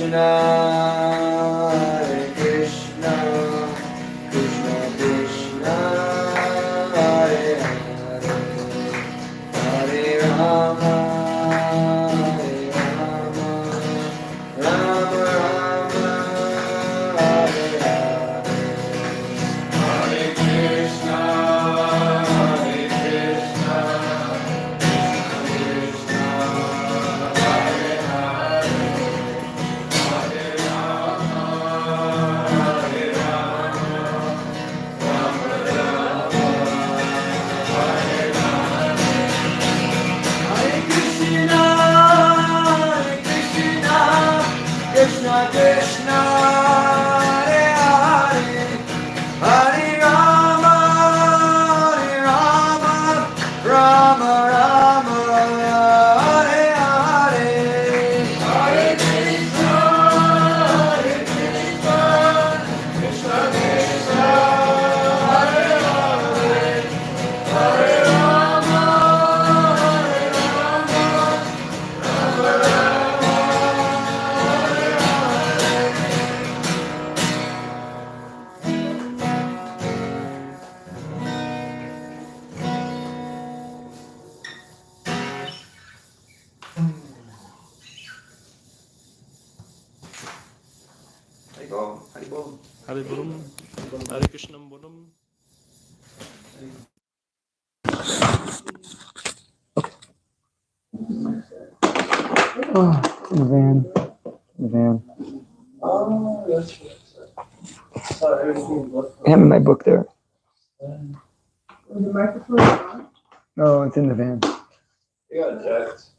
Hare Krishna, Krishna Krishna, Hare Hare, Hare Rama, Hare Rama, Rama Rama, Hare Hare, Hare Krishna, Hare Krishna, Krishna Hare Hare, Hare Rama, Hare Rama, Rama Rama, Hare Hare, Hare Krishna, Krishna Krishna, Hare Hare, Hare Rama, Rama Rama, Hare Hare, Hare Krishna, Krishna Krishna, Hare Hare, Hare Rama, Rama Rama, Hare Hare. Haribol, Haribol. Hare Bolam, Hare Krishna Bolam. Oh, in the van. I have my book there. The microphone is on. No, it's in the van. You got jokes.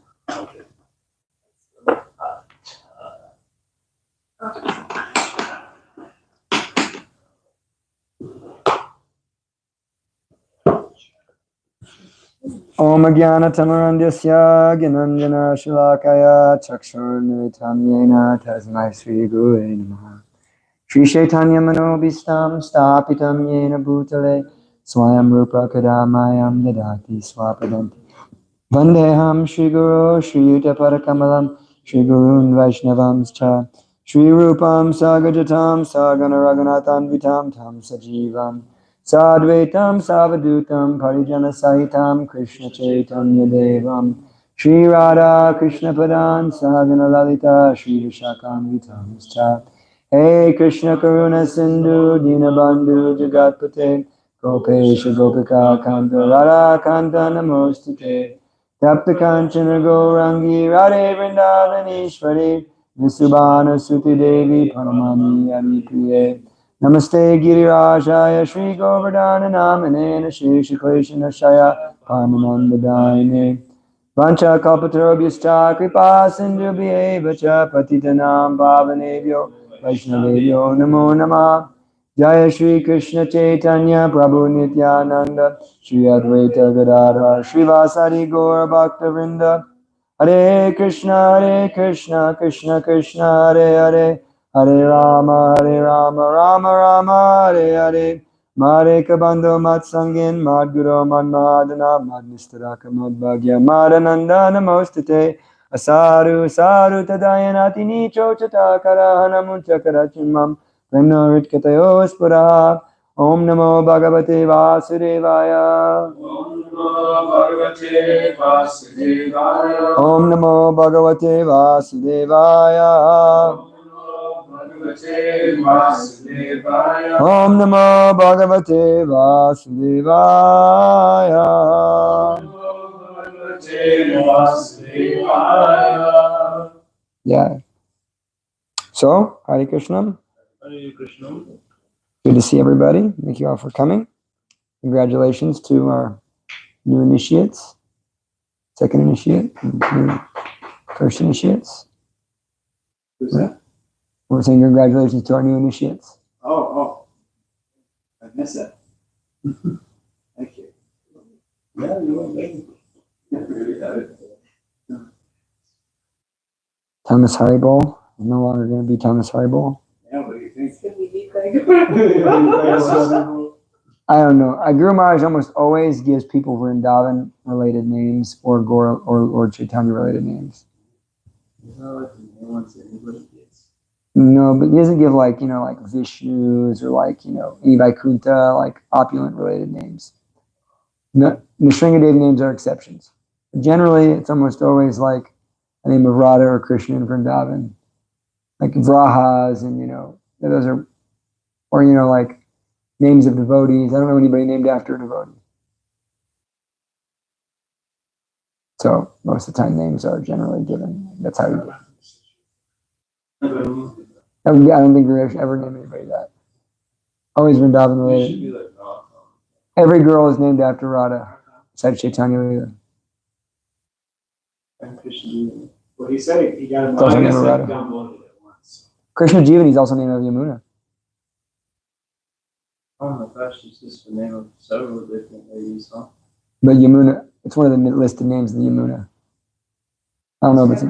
Om Jnana Tamarandasya Gyananjana Shalakaya Chakshurnutam Yena Tasmai Sri Guru Namaha Sri Chaitanya Manobhistam Stapitam Yena Bhutale Swayam Rupa Kadamayam Dadati Swapadanti Vandeham Shri Guru Shri Yuta Parakamalam Shri Gurun Vaishnavamscha Shri Rupam Sagajatam Sagana Raghunathan Vitam Tam Sajivam Sadvaitam Savadutam Parijana Sahitam Krishna Chaitanya Devam Shri Radha Krishna Padan Sagana Lalita Shri Vishakam Vitamscha Hey Krishna Karuna Sindhu Dinabandhu Jagatpate Gopesha Gopika Kanta Radha Kanta Namostute Tapta Kanchana Gourangi Radhe Vrindavaneshwari Visubhana Suti Devi Paramani Amipriye Namaste Girirajaya Shri Govardhana Namane Shri Shri Krishna Shaya Paramananda Daine Vancha Kalpatarabhyasta Kripa Sindhu Bhyevacha Patitanam Bhavanebhyo Vaishnavebhyo Namo Namah Jaya Shri Krishna Chaitanya Prabhu Nityananda Shri Advaita Gadadhar Srivasari Gaura Bhakta Vrinda Hare Krishna Krishna Krishna Hare Hare Hare Rama Rama Rama Hare Hare Mare Kabando Matsangin Madguru Madmadana Madnistaraka Madbhagya Madananda Namostate Asaru Saru Tadayanati Nicho Chatakara Hanamunchakara Chimam Premnorit Spura Om Namo Bhagavate Vasudevaya Om Namo Bhagavate Vasudevaya. Om Namo Bhagavate Vasudevaya Bhagavate Vasudevaya. Om Namo Bhagavate Vasudevaya Bhagavate Vasudevaya. Yeah. So, Hare Krishna. Hare Krishna. Good to see everybody. Thank you all for coming. Congratulations to our new initiates, second initiate, and first initiates. Who's that? We're saying congratulations to our new initiates. Oh. I missed that. Thank you. Yeah, you're welcome. Yeah, really got it. Thomas Haribol is no longer going to be Thomas Haribol. Yeah, what do you think? I don't know. Guru Maharaj almost always gives people Vrindavan related names or Chaitanya related names. No one said anybody gets. No, but he doesn't give like, like Vishnus or like, Vaikuntha, like opulent related names. No, Nrsingadev names are exceptions. Generally, it's almost always like a name of Radha or Krishna in Vrindavan, like Vrahas, and those are, or like names of devotees. I don't know anybody named after a devotee. So most of the time, names are generally given. That's how you do it. I don't think we ever named anybody that. Always Vrindavan related. Every girl is named after Radha, besides Chaitanya Lila. Well, he said he got It's also named Radha. downloaded it once. Krishna Jivani is also named of Yamuna. Oh my gosh, it's just the name of several different ladies, huh? But Yamuna, it's one of the listed names of the Yamuna. I don't know if it's...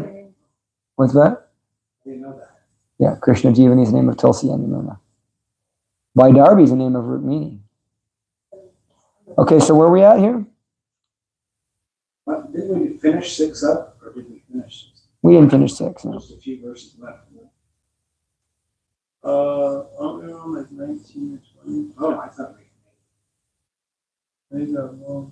What's that? I didn't know that. Yeah, Krishna Jivani is the name of Tulsi and Yamuna. Vaidarbhi is the name of Rukmini. Okay, so where are we at here? Didn't we finish 6 up, or did we finish 6? We didn't finish 6. No. Just a few verses left. Aren't we on like 19 or 20? Oh, I thought we. Maybe I'm wrong.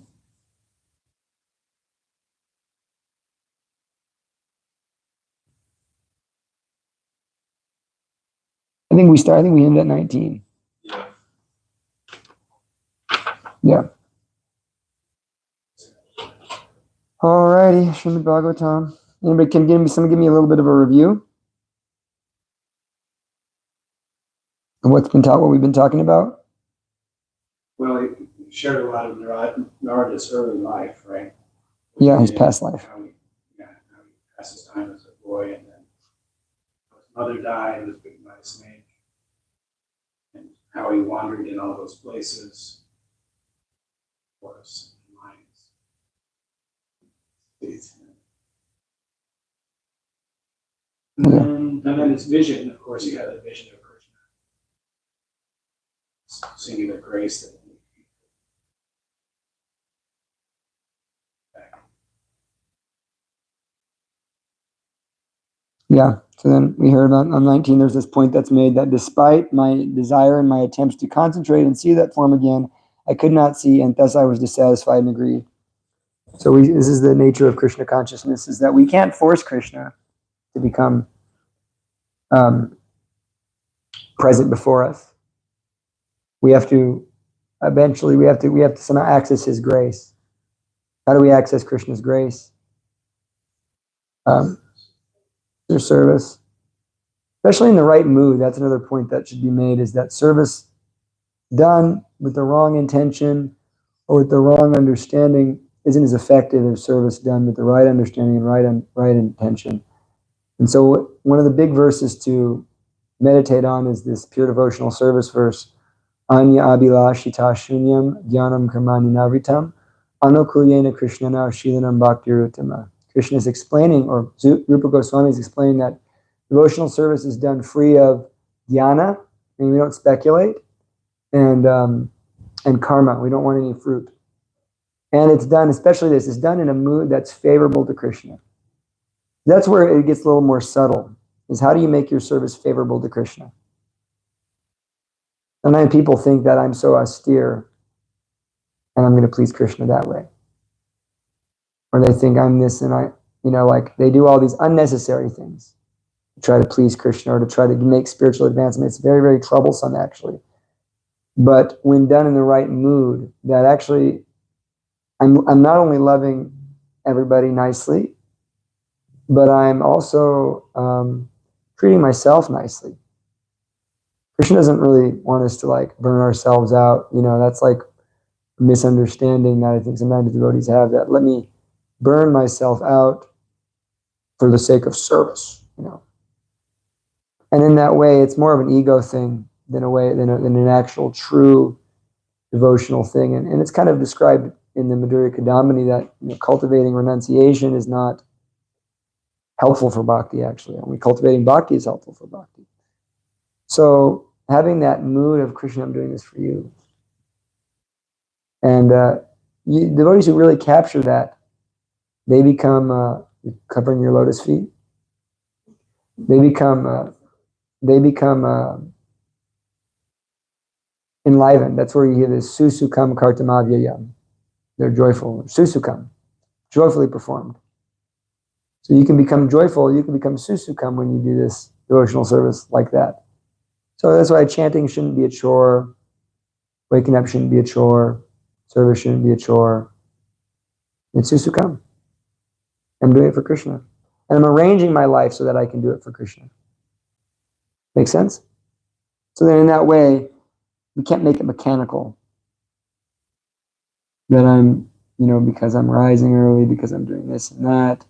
I think we ended at 19. Yeah. Yeah. Alrighty, Srimad Bhagavatam. Anybody can give me a little bit of a review of what we've been talking about? Well, he shared a lot of Narada's early life, right? Yeah, his past life. How he passed his time as a boy, and then his mother died, was bitten by a snake, and how he wandered in all those places, forests and mines. And then his vision, of course, he had a vision of Krishna, singular grace that he Yeah. So then we heard about on 19, there's this point that's made that despite my desire and my attempts to concentrate and see that form again, I could not see, and thus I was dissatisfied and aggrieved. So this is the nature of Krishna consciousness, is that we can't force Krishna to become present before us. We have to eventually, we have to somehow access his grace. How do we access Krishna's grace? Through service, especially in the right mood. That's another point that should be made, is that service done with the wrong intention or with the wrong understanding isn't as effective as service done with the right understanding and right intention. And so one of the big verses to meditate on is this pure devotional service verse, Anya Abhilashita Shunyam Dhyanam Karmani Navritam Anukulyena Krishnana Shilanam Bhaktiruttama. Krishna is explaining, or Rupa Goswami is explaining, that devotional service is done free of dhyana, and we don't speculate, and karma. We don't want any fruit. And it's done, especially this, is done in a mood that's favorable to Krishna. That's where it gets a little more subtle, is how do you make your service favorable to Krishna? Sometimes people think that I'm so austere and I'm going to please Krishna that way. Or they think I'm this and I, like they do all these unnecessary things to try to please Krishna or to try to make spiritual advancement. It's very, very troublesome, actually. But when done in the right mood, that actually, I'm not only loving everybody nicely, but I'm also treating myself nicely. Krishna doesn't really want us to like burn ourselves out. That's like a misunderstanding that I think sometimes devotees have, that let me burn myself out for the sake of service, And in that way, it's more of an ego thing than an actual true devotional thing. And it's kind of described in the Madhurya Kadamini that cultivating renunciation is not helpful for bhakti, actually. Only cultivating bhakti is helpful for bhakti. So having that mood of Krishna, I'm doing this for you. And devotees who really capture that, they become, covering your lotus feet, they become they become enlivened. That's where you hear this susukam kartamavyayam. They're joyful. Susukam, joyfully performed. So you can become joyful, you can become susukam when you do this devotional service like that. So that's why chanting shouldn't be a chore, waking up shouldn't be a chore, service shouldn't be a chore. It's susukam. I'm doing it for Krishna. And I'm arranging my life so that I can do it for Krishna. Make sense? So then in that way, we can't make it mechanical. That I'm, because I'm rising early, because I'm doing this and that.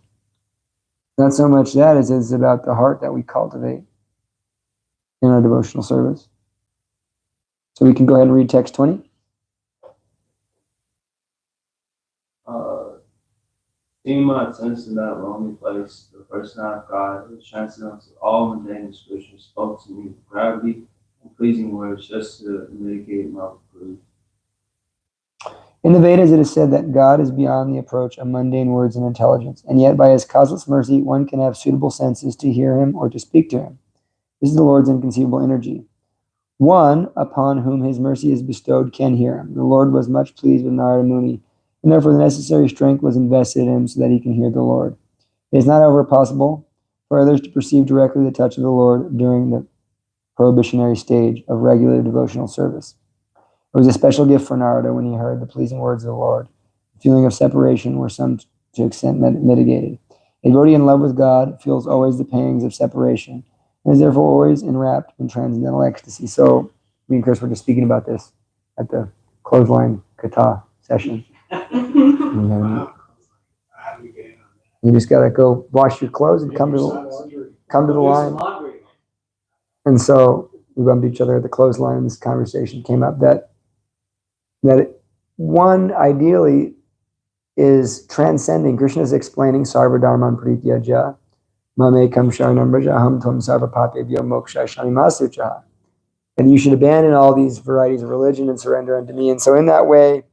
Not so much that as it's about the heart that we cultivate in our devotional service. So we can go ahead and read text 20. Seeing my attendance in that lonely place, the person of God, who transcends all mundane and spiritual, spoke to me with gravity and pleasing words just to mitigate my reproof. In the Vedas, it is said that God is beyond the approach of mundane words and intelligence, and yet by his causeless mercy, one can have suitable senses to hear him or to speak to him. This is the Lord's inconceivable energy. One upon whom his mercy is bestowed can hear him. The Lord was much pleased with Narada Muni, and therefore the necessary strength was invested in him so that he can hear the Lord. It is not, however, possible for others to perceive directly the touch of the Lord during the prohibitionary stage of regular devotional service. It was a special gift for Narada when he heard the pleasing words of the Lord. The feeling of separation were some to extent mitigated. A devotee in love with God feels always the pangs of separation and is therefore always enwrapped in transcendental ecstasy. So me and Chris were just speaking about this at the clothesline kata session. Wow. How do we get in on that? You just gotta go wash your clothes and come to the line. And so we bumped each other at the clothesline, and this conversation came up that one ideally is transcending. Krishna is explaining sarva dharman prityaja mamekam sharanam braja aham tvam sarva papebhyo mokshayami masucha. And you should abandon all these varieties of religion and surrender unto me. And so in that way,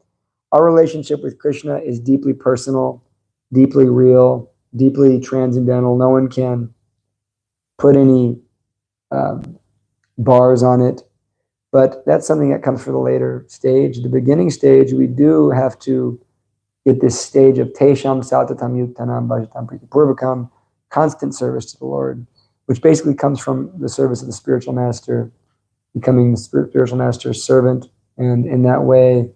our relationship with Krishna is deeply personal, deeply real, deeply transcendental. No one can put any bars on it. But that's something that comes for the later stage. The beginning stage, we do have to get this stage of Tesham Satatam Yuktanam Bhajatam Pritipurvakam, constant service to the Lord, which basically comes from the service of the spiritual master, becoming the spiritual master's servant, and in that way,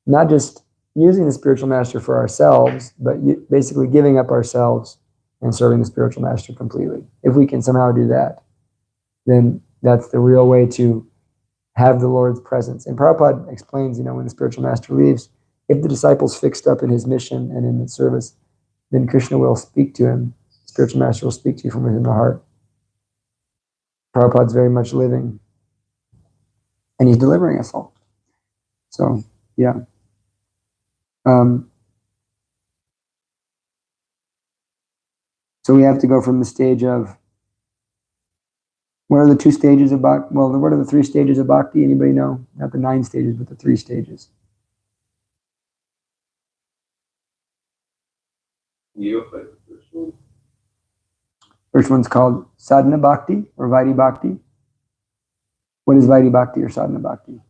not just using the spiritual master for ourselves, but basically giving up ourselves and serving the spiritual master completely. If we can somehow do that, then that's the real way to have the Lord's presence. And Prabhupada explains, when the spiritual master leaves, if the disciple's fixed up in his mission and in the service, then Krishna will speak to him. The spiritual master will speak to you from within the heart. Prabhupada's very much living. And he's delivering us all. So, yeah. So we have to go from the stage of, what are the 2 stages of bhakti? Well, what are the 3 stages of bhakti? Anybody know? Not the 9 stages, but the 3 stages. You play the first one. First one's called sadhana bhakti or vaidhi bhakti. What is vaidhi bhakti or sadhana bhakti?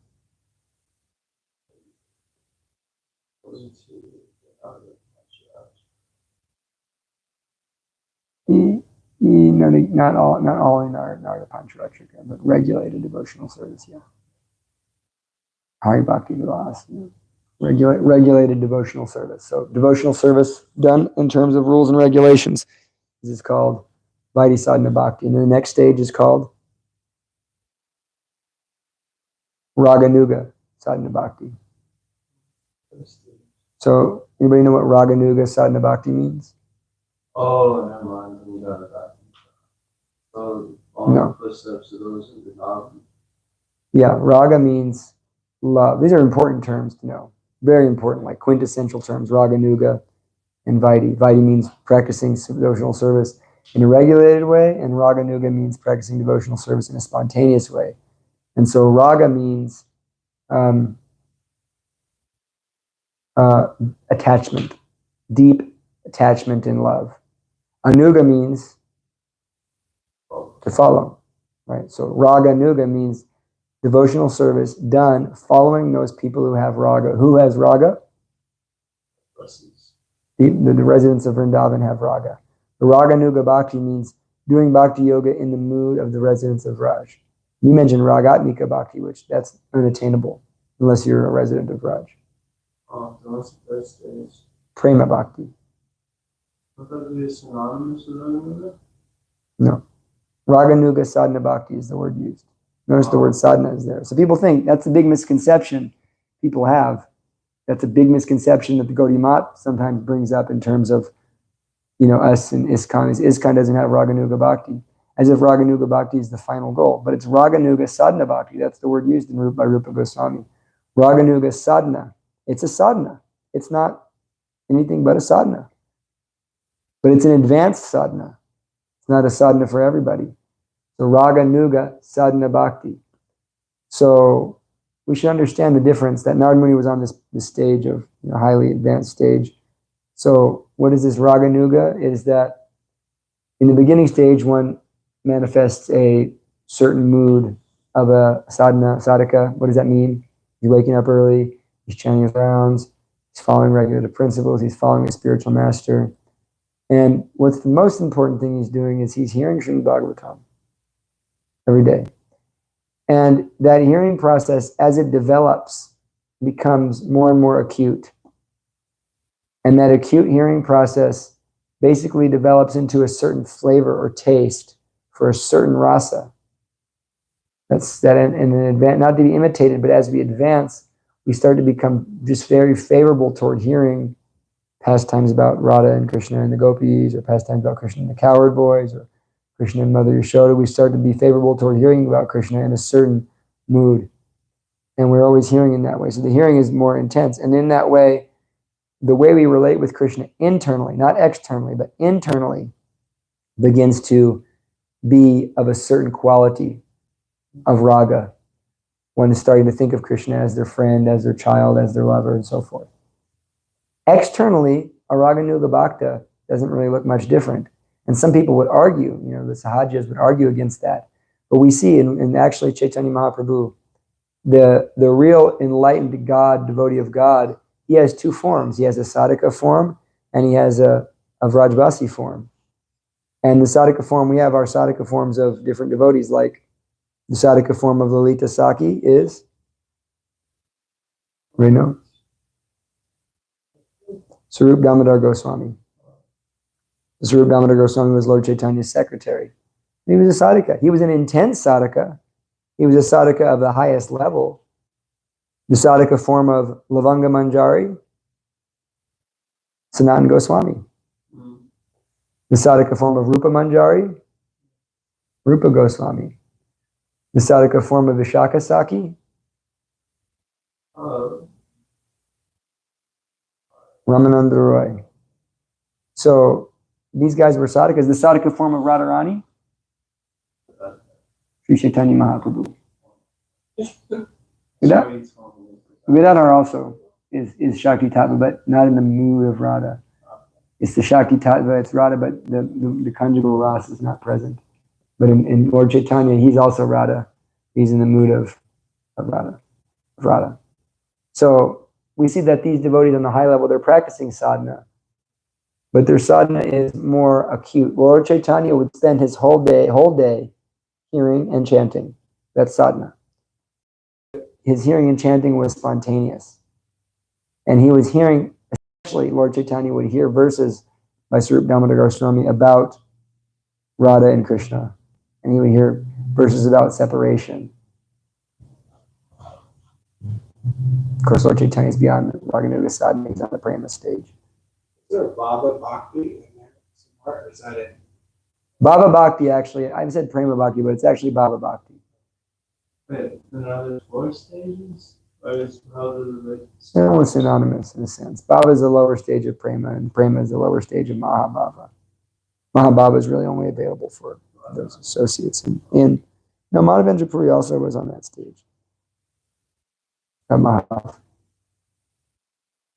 Not all in our Narada Pancharatrika, but regulated devotional service, yeah. Hari Bhakti Vilas, yeah. Regulated devotional service. So devotional service done in terms of rules and regulations. This is called Vaidhi Sadhana Bhakti. And then the next stage is called Raganuga Sadhana Bhakti. So anybody know what Raganuga Sadhana Bhakti means? Oh, never mind. We got that. So, all No. the footsteps of those who did not. Yeah, raga means love. These are important terms to know. Very important, like quintessential terms, Raganuga and Vaidhi. Vaidhi means practicing devotional service in a regulated way, and Raganuga means practicing devotional service in a spontaneous way. And so raga means attachment, deep attachment in love. Anuga means to follow. right? So Raga Nuga means devotional service done following those people who have Raga. Who has Raga? The residents of Vrindavan have Raga. The Raga Nuga Bhakti means doing Bhakti Yoga in the mood of the residents of Raj. You mentioned Ragatmika Bhakti, which that's unattainable unless you're a resident of Raj. Oh, what's the first stage? Prema Bhakti. I thought it was synonymous with Raganuga. No. Raganuga Sadhana Bhakti is the word used. Notice the word sadhana is there. So people think that's a big misconception people have. That's a big misconception that the Gaudiya Mat sometimes brings up in terms of, us and ISKCON. ISKCON doesn't have Raganuga Bhakti, as if Raganuga Bhakti is the final goal. But it's Raganuga Sadhana Bhakti. That's the word used by Rupa Goswami. Raganuga Sadhana. It's a sadhana. It's not anything but a sadhana. But it's an advanced sadhana. It's not a sadhana for everybody. So Raga Nuga Sadhana Bhakti. So we should understand the difference that Narada Muni was on this stage of highly advanced stage. So what is this Raga Nuga? It is that in the beginning stage one manifests a certain mood of a sadhana, sadhaka. What does that mean? He's waking up early, he's chanting his rounds, he's following regular principles, he's following a spiritual master. And what's the most important thing he's doing is he's hearing Srimad Bhagavatam every day. And that hearing process, as it develops, becomes more and more acute. And that acute hearing process basically develops into a certain flavor or taste for a certain rasa. That's that in an advance, not to be imitated, but as we advance, we start to become just very favorable toward hearing pastimes about Radha and Krishna and the gopis, or pastimes about Krishna and the cowherd boys, or Krishna and Mother Yashoda. We start to be favorable toward hearing about Krishna in a certain mood. And we're always hearing in that way. So the hearing is more intense. And in that way, the way we relate with Krishna internally, not externally, but internally, begins to be of a certain quality of raga. One is starting to think of Krishna as their friend, as their child, as their lover, and so forth. Externally, a Raganuga Bhakta doesn't really look much different. And some people would argue, the Sahajas would argue against that. But we see in actually Chaitanya Mahaprabhu, the real enlightened God, devotee of God, he has two forms. He has a sadhaka form and he has a Vrajvasi form. And the sadhaka form, we have our sadhaka forms of different devotees, like the sadhaka form of Lalita Saki is, Reno, Sarup Damodar Goswami. Sarup Damodar Goswami was Lord Chaitanya's secretary. He was a sadhaka. He was an intense sadhaka. He was a sadhaka of the highest level. The sadhaka form of Lavanga Manjari, Sanatan Goswami. The sadhaka form of Rupa Manjari, Rupa Goswami. The sadhaka form of Vishaka Saki, Ramananda Roy. So these guys were sadhakas. The sadhaka form of Radharani, Sri Chaitanya Mahaprabhu. Vedanta also is Shakti Tattva, but not in the mood of Radha. It's the Shakti Tattva, it's Radha, but the conjugal rasa is not present. But in Lord Chaitanya, he's also Radha. He's in the mood of Radha. So we see that these devotees on the high level, they're practicing sadhana, but their sadhana is more acute. Lord Chaitanya would spend his whole day hearing and chanting. That's sadhana. His hearing and chanting was spontaneous. And he was hearing, especially Lord Chaitanya would hear verses by Sarup Damodar Goswami about Radha and Krishna. And he would hear verses about separation. Of course, Lord Chaitanya is beyond Raganuga Sadhana. He's on the Prema stage. Is there a Bhava Bhakti in there somewhere, or is that it? Bhava Bhakti, actually, I said Prema Bhakti, but it's actually Bhava Bhakti. Wait, there are 4 stages? Or is Bhava They're almost synonymous in a sense. Bhava is the lower stage of Prema, and Prema is the lower stage of Mahabhava. Mahabhava is really only available for those associates. Madhavendra Puri also was on that stage of Mahabhava.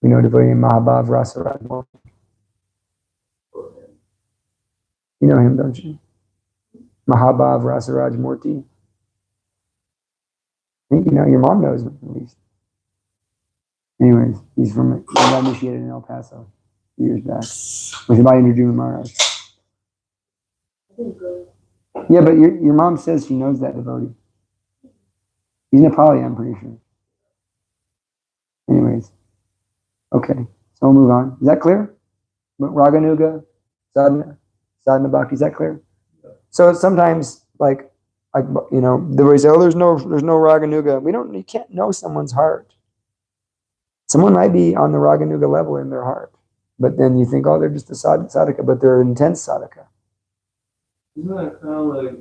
We know devotee named Mahabhav Rasaraj. You know him, don't you? Mahabhav Rasaraj Murti. I think your mom knows him at least. Anyways, he got initiated in El Paso a few years back with Bhai Maharaj. Yeah, but your mom says she knows that devotee. He's Nepali, I'm pretty sure. Anyways, okay, so we'll move on. Is that clear? Raganuga, sadhana bhakti, is that clear? So sometimes, like the way say, oh, there's no Raganuga. You can't know someone's heart. Someone might be on the Raganuga level in their heart, but then you think, oh, they're just a sadhaka, but they're an intense sadhaka. Isn't that kind of like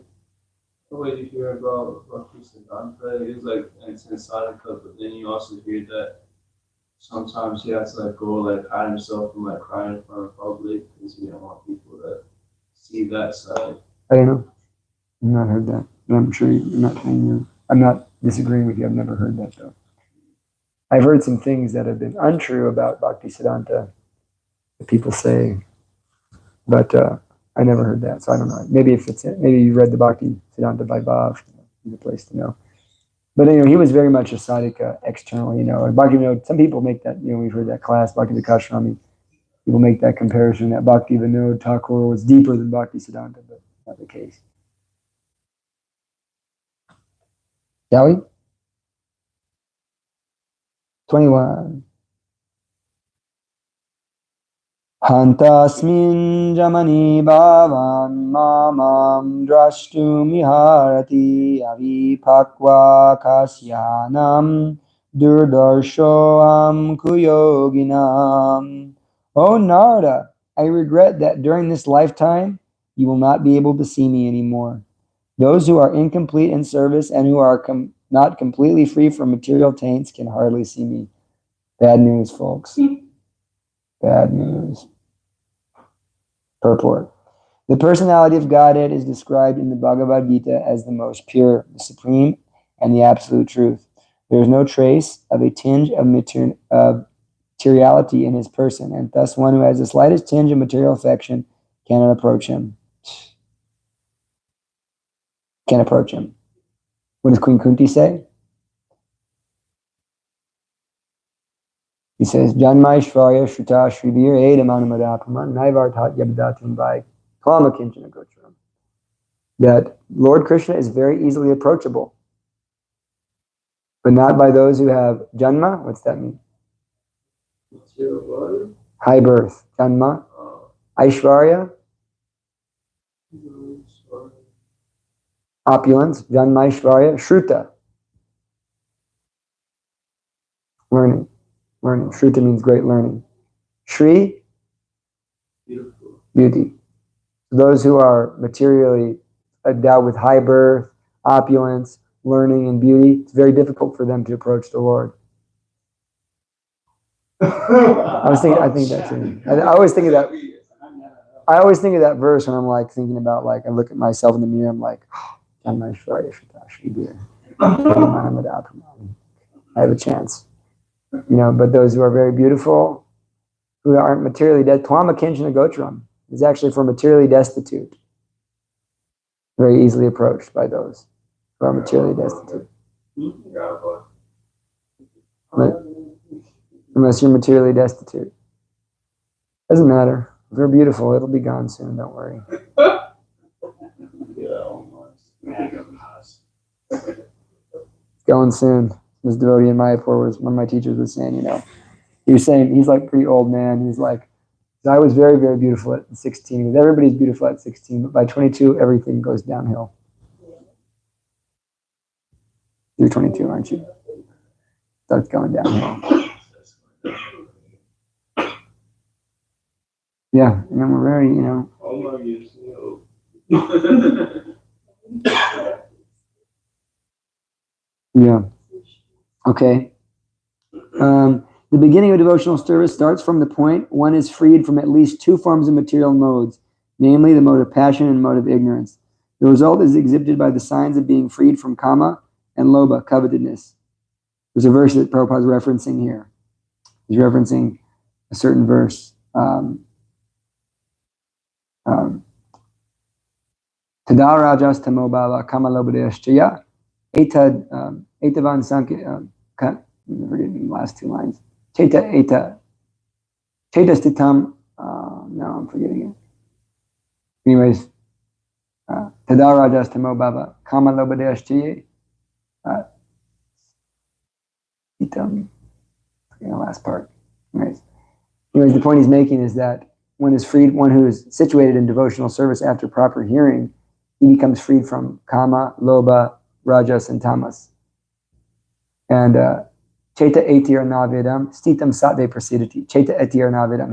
the way you hear about Bhakti Siddhanta? It's like an intense sadhaka, but then you also hear that sometimes he has to hide himself from crying in front of public because he don't want people to see that side. I don't know. I've not heard that, but I'm sure I'm not disagreeing with you. I've never heard that though. I've heard some things that have been untrue about Bhakti Siddhanta that people say, but I never heard that, so I don't know. Maybe maybe you read the Bhakti Siddhanta by Bhav, the place to know. But he was very much a sadhaka externally. Bhakti, some people make that. We've heard that class, Bhakti Vikashrami. People make that comparison that Bhakti Vinod Thakur was deeper than Bhakti Siddhanta, but not the case. Shall we? 21. Hantasmin jamani bhavan mamam drashtumiharati avipakva kasyanam durdarshoam kuyoginam. Oh Narada, I regret that during this lifetime you will not be able to see me anymore. Those who are incomplete in service and who are not completely free from material taints can hardly see me. Bad news, folks. Bad news. Purport. The personality of Godhead is described in the Bhagavad Gita as the most pure, the supreme, and the absolute truth. There is no trace of a tinge of materiality in his person, and thus one who has the slightest tinge of material affection cannot approach him. Can't approach him. What does Queen Kunti say? He says, Janma Ishvarya Shruta Shribir Edamanamadapaman Naivartat Yabdatim by Klama Kinchana Gocharam. That Lord Krishna is very easily approachable, but not by those who have Janma. What's that mean? High birth. Janma. Aishvarya. Opulence. Janma Aishvarya. Shruta. Learning. Shruta means great learning. Shri. Beauty. Those who are materially endowed with high birth, opulence, learning, and beauty, it's very difficult for them to approach the Lord. I think that's it. I always think of that. I always think of that verse when I'm thinking about I look at myself in the mirror. I'm like, I have a chance, But those who are very beautiful, who aren't materially dead, Twama Kinchana Gocharam is actually for materially destitute. Very easily approached by those who are materially destitute. Unless you're materially destitute. Doesn't matter. If you're beautiful, it'll be gone soon, don't worry. It's going soon. This devotee in Mayapur was one of my teachers was saying, he was saying, he's pretty old man. He's like, I was very, very beautiful at 16. Everybody's beautiful at 16, but by 22, everything goes downhill. You're 22, aren't you? Starts going downhill. Yeah, and then we're very, Yeah. Okay. The beginning of devotional service starts from the point one is freed from at least two forms of material modes, namely the mode of passion and mode of ignorance. The result is exhibited by the signs of being freed from kama and lobha, covetousness. There's a verse that Prabhupada is referencing here. He's referencing a certain verse. Tada rajas tamo bhava kamalobadeshchaya etavan sankhya. I'm forgetting the last two lines. Cheta stitam. No, I'm forgetting it. Anyways, tada rajas tamo bhava kamalobadeshchaya itam. The last part. Anyways, the point he's making is that one who is situated in devotional service after proper hearing, he becomes freed from kama, lobha, rajas, and tamas. And cheta etir navidam, stitam sattve prasidati. Cheta etir navidam.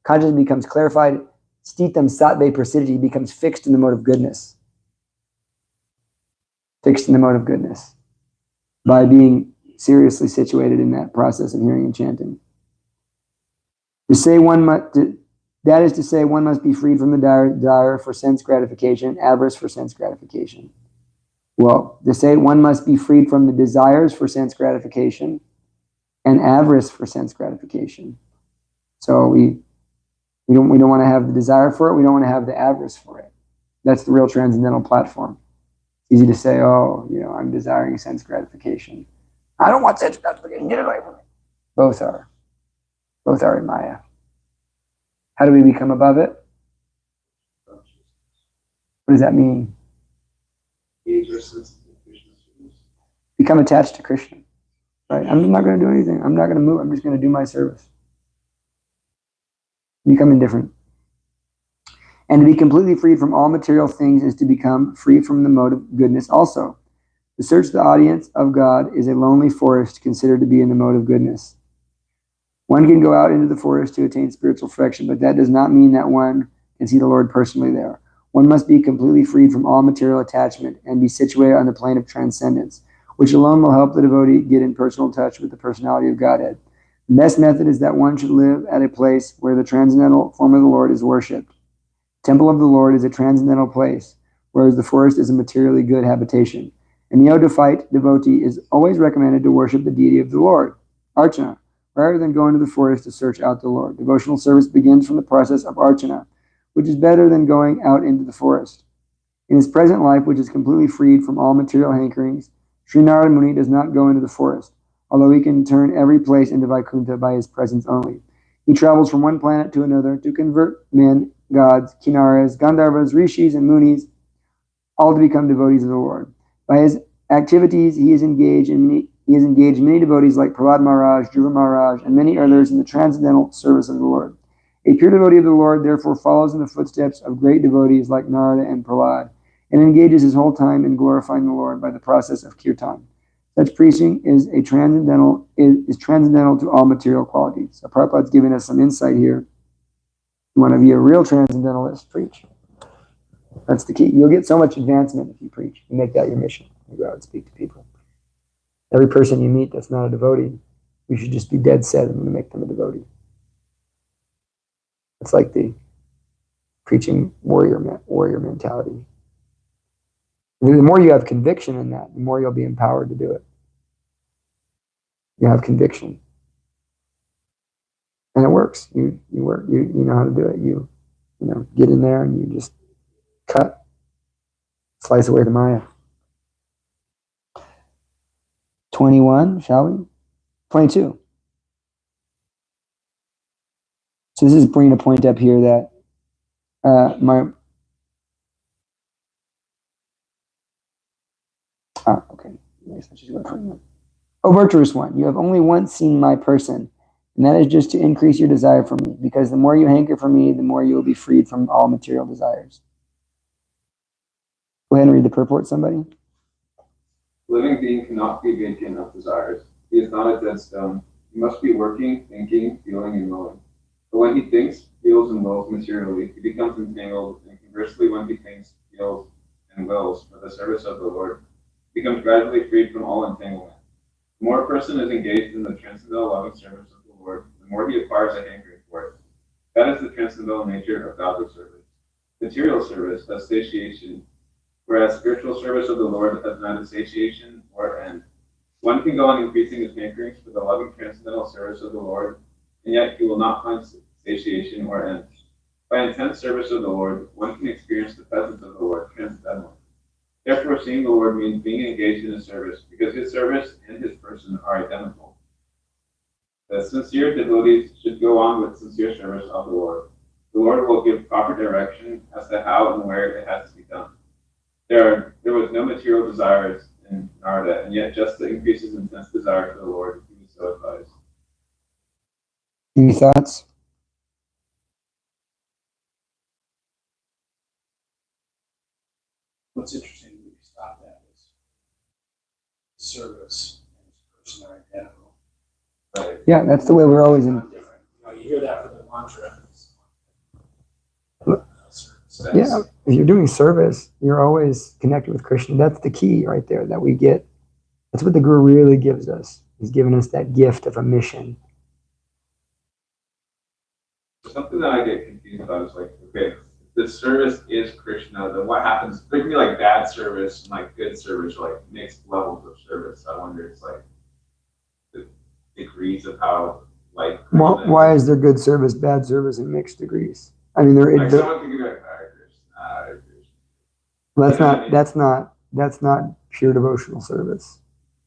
Consciousness becomes clarified. Stitam sattve prasidati. He becomes fixed in the mode of goodness. Fixed in the mode of goodness by being seriously situated in that process of hearing and chanting. That is to say, one must be freed from the desire for sense gratification, avarice for sense gratification. Well, to say one must be freed from the desires for sense gratification and avarice for sense gratification. So we don't want to have the desire for it. We don't want to have the avarice for it. That's the real transcendental platform. It's easy to say, oh, I'm desiring sense gratification. I don't want sense gratification. Get it away from me. Both are in Maya. How do we become above it? What does that mean? Become attached to Krishna. Right? I'm not going to do anything. I'm not going to move. I'm just going to do my service. Become indifferent. And to be completely freed from all material things is to become free from the mode of goodness also. To search the audience of God is a lonely forest considered to be in the mode of goodness. One can go out into the forest to attain spiritual perfection, but that does not mean that one can see the Lord personally there. One must be completely freed from all material attachment and be situated on the plane of transcendence, which alone will help the devotee get in personal touch with the personality of Godhead. The best method is that one should live at a place where the transcendental form of the Lord is worshipped. The temple of the Lord is a transcendental place, whereas the forest is a materially good habitation. A neophyte devotee is always recommended to worship the deity of the Lord, Archana, rather than going to the forest to search out the Lord. Devotional service begins from the process of Archana, which is better than going out into the forest. In his present life, which is completely freed from all material hankerings, Sri Narada Muni does not go into the forest, although he can turn every place into Vaikuntha by his presence only. He travels from one planet to another to convert men, gods, kinnaras, gandharvas, rishis, and munis, all to become devotees of the Lord. By his activities, he has engaged many devotees like Prahlad Maharaj, Dhruva Maharaj, and many others in the transcendental service of the Lord. A pure devotee of the Lord therefore follows in the footsteps of great devotees like Narada and Prahlad, and engages his whole time in glorifying the Lord by the process of kirtan. Such preaching is transcendental to all material qualities. So Prabhupada's giving us some insight here. You want to be a real transcendentalist, preach. That's the key. You'll get so much advancement if you preach. You make that your mission. You go out and speak to people. Every person you meet that's not a devotee, you should just be dead set. I'm going to make them a devotee. It's like the preaching warrior mentality. The more you have conviction in that, the more you'll be empowered to do it. You have conviction, and it works. You work. You know how to do it. You get in there and you just slice away the Maya. 21, shall we? 22. So this is bringing a point up here that okay. O virtuous one, you have only once seen my person, and that is just to increase your desire for me, because the more you hanker for me, the more you will be freed from all material desires. Go ahead and read the purport, somebody. Living being cannot be vacant of desires. He is not a dead stone. He must be working, thinking, feeling, and willing. But when he thinks, feels, and wills materially, he becomes entangled, and conversely, when he thinks, feels, and wills for the service of the Lord, he becomes gradually freed from all entanglement. The more a person is engaged in the transcendental loving service of the Lord, the more he acquires a hankering for it. That is the transcendental nature of godly service. Material service has satiation, whereas spiritual service of the Lord has neither satiation or end. One can go on increasing his hankerings for the loving transcendental service of the Lord, and yet he will not find satiation or end. By intense service of the Lord, one can experience the presence of the Lord transcendently. Therefore, seeing the Lord means being engaged in his service, because his service and his person are identical. The sincere devotees should go on with sincere service of the Lord. The Lord will give proper direction as to how and where it has to be done. There was no material desires in Narada, and yet just the increases in intense desire for the Lord, he was so advised. Any thoughts? What's interesting when you stop that is service and his person are identical. Right. Yeah, that's the way we're always in. Different. You hear that from the mantra. Yeah, if you're doing service, you're always connected with Krishna. That's the key right there that we get. That's what the Guru really gives us. He's given us that gift of a mission. Something that I get confused about is like, okay, if the service is Krishna, then what happens? There can be like bad service and like good service, or like mixed levels of service. I wonder, it's like the degrees of how like. Well, why is there good service, bad service, and mixed degrees? I mean, Like someone could be like, that's not pure devotional service.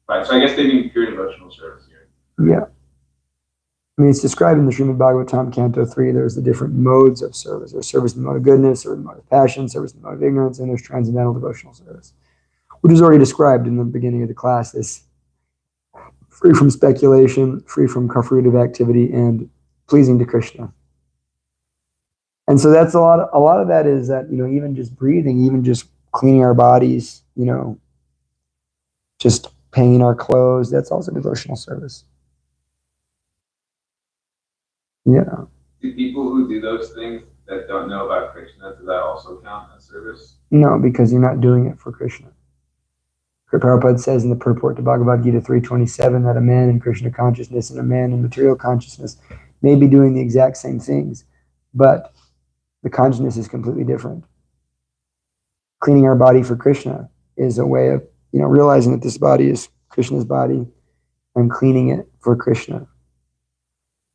right. So I guess they mean pure devotional service here. Yeah. I mean, it's described in the Srimad Bhagavatam, Canto 3. There's the different modes of service. There's service in the mode of goodness, service in the mode of passion, service in the mode of ignorance, and there's transcendental devotional service, which is already described in the beginning of the class as free from speculation, free from fruitive activity, and pleasing to Krishna. And so that's a lot of that is that, even just breathing, even just cleaning our bodies, just painting our clothes, that's also devotional service. Yeah. Do people who do those things that don't know about Krishna, does that also count as service? No, because you're not doing it for Krishna. Prabhupada says in the purport to Bhagavad Gita 3:27 that a man in Krishna consciousness and a man in material consciousness may be doing the exact same things, but the consciousness is completely different. Cleaning our body for Krishna is a way of, realizing that this body is Krishna's body. I'm cleaning it for Krishna.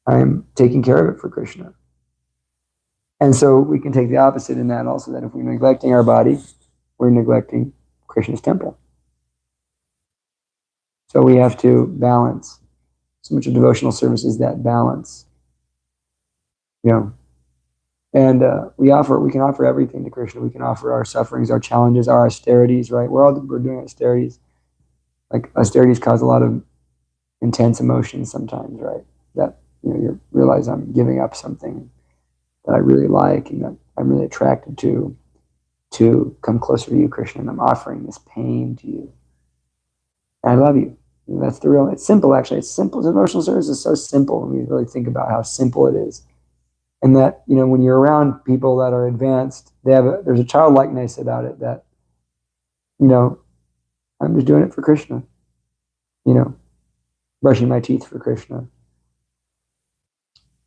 I'm taking care of it for Krishna. And so we can take the opposite in that also, that if we're neglecting our body, we're neglecting Krishna's temple. So we have to balance. So much of devotional service is that balance. And we can offer everything to Krishna. We can offer our sufferings, our challenges, our austerities, right? We're doing austerities. Like austerities cause a lot of intense emotions sometimes, right? That, you realize I'm giving up something that I really like and that I'm really attracted to come closer to you, Krishna, and I'm offering this pain to you. And I love you. That's it's simple, actually. It's simple. Devotional service is so simple when we really think about how simple it is. And that, when you're around people that are advanced, there's a childlikeness about it that, I'm just doing it for Krishna. Brushing my teeth for Krishna.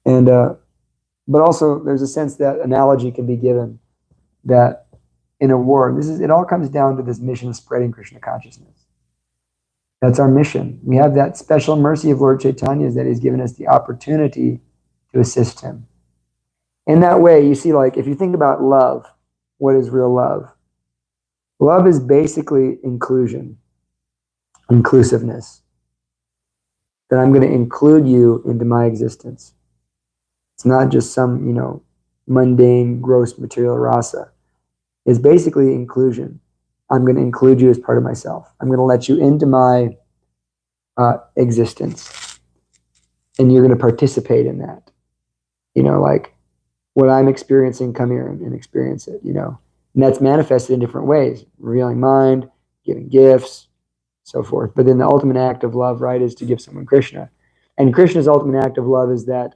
And, but also there's a sense that analogy can be given that in a war, it all comes down to this mission of spreading Krishna consciousness. That's our mission. We have that special mercy of Lord Chaitanya that he's given us the opportunity to assist him. In that way, you see, like, if you think about love, what is real love? Love is basically inclusion, inclusiveness. That I'm going to include you into my existence. It's not just some, mundane, gross material rasa. It's basically inclusion. I'm going to include you as part of myself. I'm going to let you into my existence. And you're going to participate in that. Like what I'm experiencing, come here and experience it, And that's manifested in different ways. Revealing mind, giving gifts, so forth. But then the ultimate act of love, right, is to give someone Krishna. And Krishna's ultimate act of love is that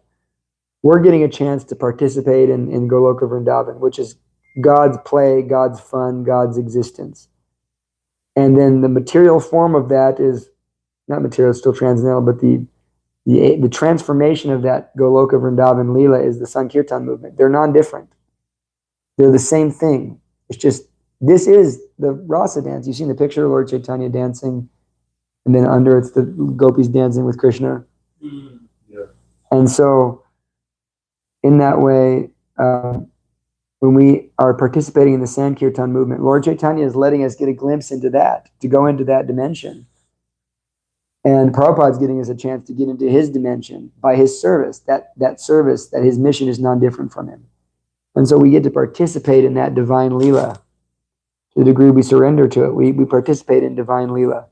we're getting a chance to participate in Goloka Vrindavan, which is God's play, God's fun, God's existence. And then the material form of that is, not material, it's still transcendental, but the transformation of that Goloka Vrindavan Leela is the Sankirtan movement. They're non-different. They're the same thing. It's just, this is the rasa dance. You've seen the picture of Lord Chaitanya dancing, and then under it's the gopis dancing with Krishna. Mm-hmm. Yeah. And so, in that way, when we are participating in the Sankirtan movement, Lord Chaitanya is letting us get a glimpse into that, to go into that dimension. And Prabhupada's getting us a chance to get into his dimension by his service, that service, that his mission is non-different from him. And so we get to participate in that divine Leela. To the degree we surrender to it, we participate in divine Leela.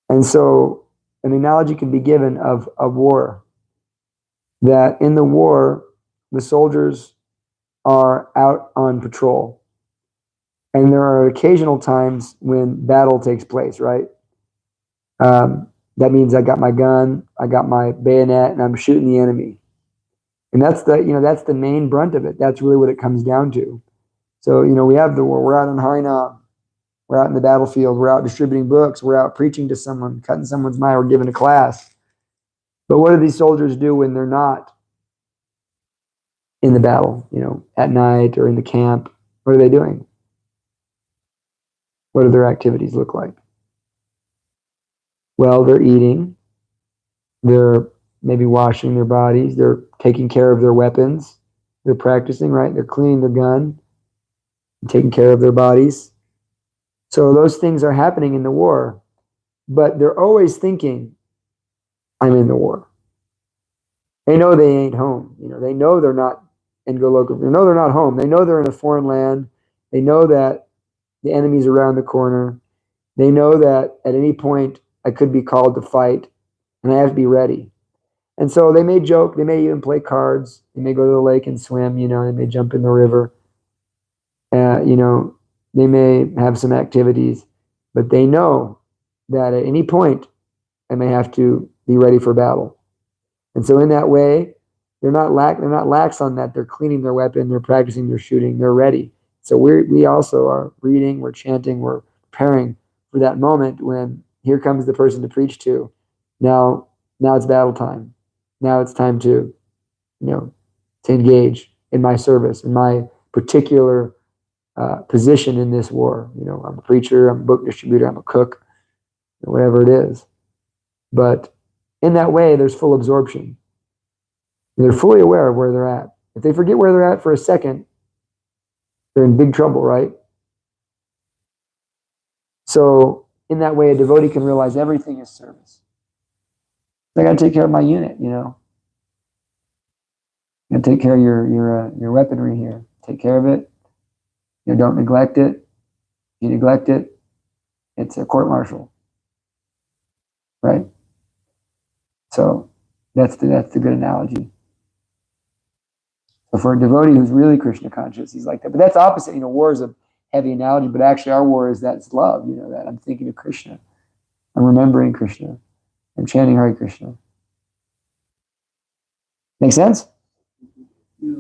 And so an analogy can be given of war, that in the war, the soldiers are out on patrol. And there are occasional times when battle takes place, right? That means I got my gun, I got my bayonet, and I'm shooting the enemy. And that's the main brunt of it. That's really what it comes down to. So, we have the war. We're out in Harinam. We're out in the battlefield. We're out distributing books. We're out preaching to someone, cutting someone's mind. We're giving a class. But what do these soldiers do when they're not in the battle, at night or in the camp? What are they doing? What do their activities look like? Well, they're eating. They're maybe washing their bodies. They're taking care of their weapons. They're practicing, right? They're cleaning their gun, taking care of their bodies. So those things are happening in the war, but they're always thinking, I'm in the war. They know they ain't home. They know they're not in Goloka. They know they're not home. They know they're in a foreign land. They know that the enemy's around the corner. They know that at any point I could be called to fight, and I have to be ready. And so they may joke. They may even play cards. They may go to the lake and swim. They may jump in the river. They may have some activities, but they know that at any point I may have to be ready for battle. And so in that way, they're not lax on that. They're cleaning their weapon, they're practicing their shooting, they're ready. So we also are reading, we're chanting, we're preparing for that moment when here comes the person to preach to. Now it's battle time. Now it's time to engage in my service, in my particular position in this war. I'm a preacher, I'm a book distributor, I'm a cook, whatever it is. But in that way, there's full absorption. They're fully aware of where they're at. If they forget where they're at for a second, they're in big trouble, right? So in that way, a devotee can realize everything is service. I got to take care of my unit, I got to take care of your weaponry here. Take care of it. Don't neglect it. If you neglect it, it's a court-martial, right? So that's the good analogy. So for a devotee who's really Krishna conscious, he's like that. But that's opposite. War is a heavy analogy, but actually our war is that's love. That I'm thinking of Krishna, I'm remembering Krishna, I'm chanting Hare Krishna. Make sense? Yeah.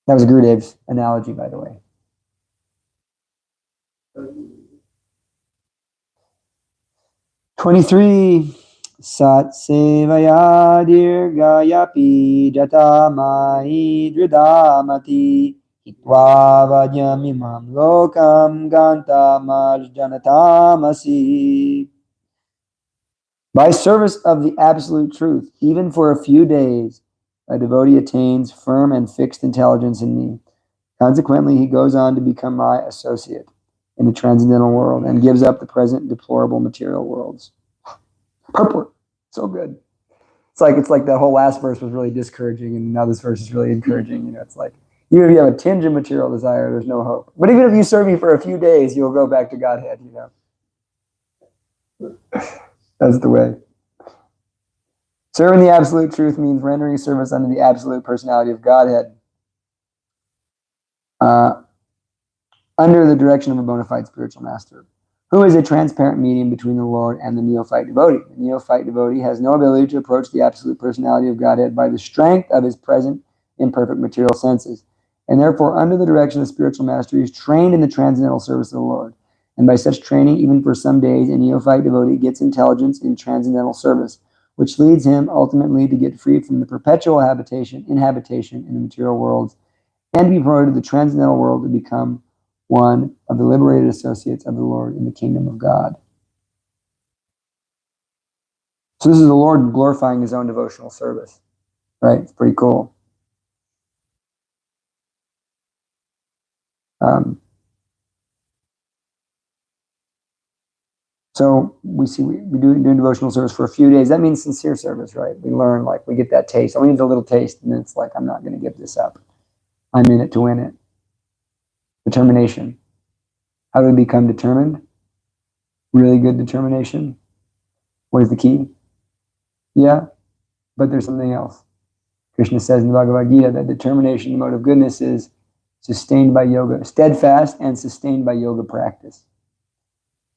That was Gurudev's analogy, by the way. 23. Sat sevaya dirgayapi jatamai dridamati hitva vajamimam lokam gantamarjanatamasi. By service of the absolute truth, even for a few days, a devotee attains firm and fixed intelligence in me. Consequently, he goes on to become my associate in the transcendental world and gives up the present deplorable material worlds. Purport. So good. It's like that whole last verse was really discouraging, and now this verse is really encouraging. It's like, even if you have a tinge of material desire, there's no hope. But even if you serve me for a few days, you'll go back to Godhead, That's the way. Serving the absolute truth means rendering service unto the absolute personality of Godhead under the direction of a bona fide spiritual master, who is a transparent medium between the Lord and the neophyte devotee. The neophyte devotee has no ability to approach the absolute personality of Godhead by the strength of his present imperfect material senses, and therefore, under the direction of the spiritual master, he is trained in the transcendental service of the Lord. And by such training, even for some days, a neophyte devotee gets intelligence in transcendental service, which leads him ultimately to get free from the perpetual inhabitation in the material worlds, and be promoted to the transcendental world to become one of the liberated associates of the Lord in the kingdom of God. So this is the Lord glorifying his own devotional service, right? It's pretty cool. So we do devotional service for a few days. That means sincere service, right? We learn, like, we get that taste. Only a little taste, and it's like, I'm not going to give this up. I'm in it to win it. Determination. How do we become determined? Really good determination. What is the key? Yeah, but there's something else. Krishna says in the Bhagavad Gita that determination, the mode of goodness, is sustained by yoga, steadfast and sustained by yoga practice.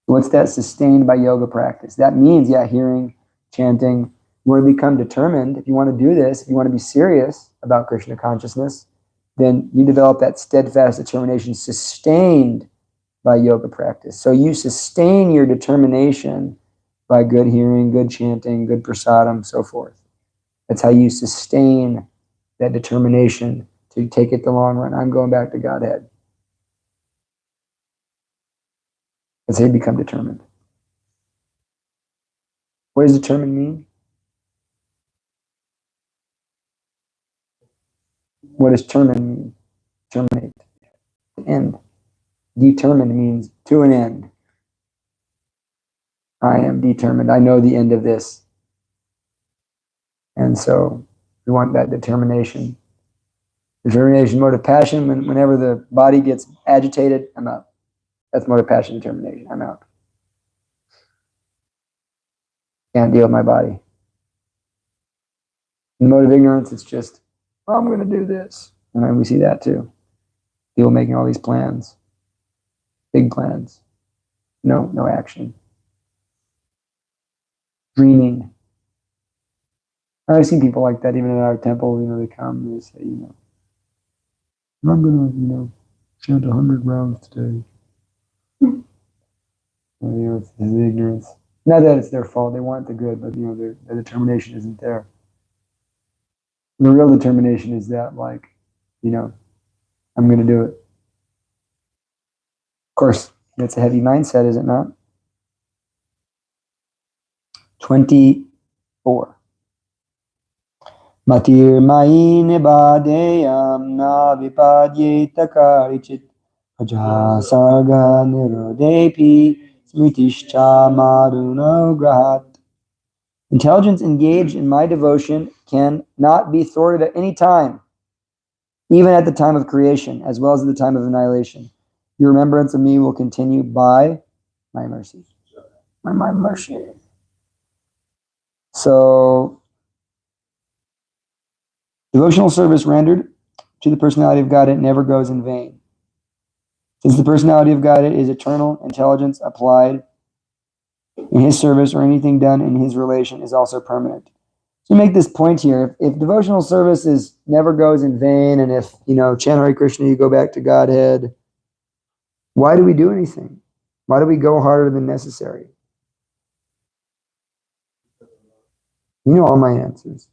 What's that sustained by yoga practice? That means, hearing, chanting. You want to become determined. If you want to do this, if you want to be serious about Krishna consciousness, then you develop that steadfast determination sustained by yoga practice. So you sustain your determination by good hearing, good chanting, good prasadam, so forth. That's how you sustain that determination to take it the long run. I'm going back to Godhead. That's how you become determined. What does determined mean? What does termined mean? Terminate. End. Determined means to an end. I am determined. I know the end of this. And so we want that determination. Determination, mode of passion. Whenever the body gets agitated, I'm out. That's mode of passion, determination. I'm out. Can't deal with my body. In the mode of ignorance, it's just, I'm going to do this. And then we see that too. People making all these plans, big plans. No action. Dreaming. I've seen people like that even in our temple. They come and they say, I'm going to, chant 100 rounds today. It's ignorance. Not that it's their fault. They want the good, but their determination isn't there. The real determination is that, like, I'm going to do it. Of course, that's a heavy mindset, is it not? 24. Matir maine badeyam na vipadyeta karichit ajasaga nirodepi smitishcha maruno grahat. Intelligence engaged in my devotion can not be thwarted at any time, even at the time of creation, as well as at the time of annihilation. Your remembrance of me will continue by my mercy. By my mercy. So, devotional service rendered to the personality of God, it never goes in vain. Since the personality of God is eternal, intelligence applied in his service or anything done in his relation is also permanent. So make this point here. If devotional service never goes in vain, and if, chant Hare Krishna, you go back to Godhead, why do we do anything? Why do we go harder than necessary? You know all my answers.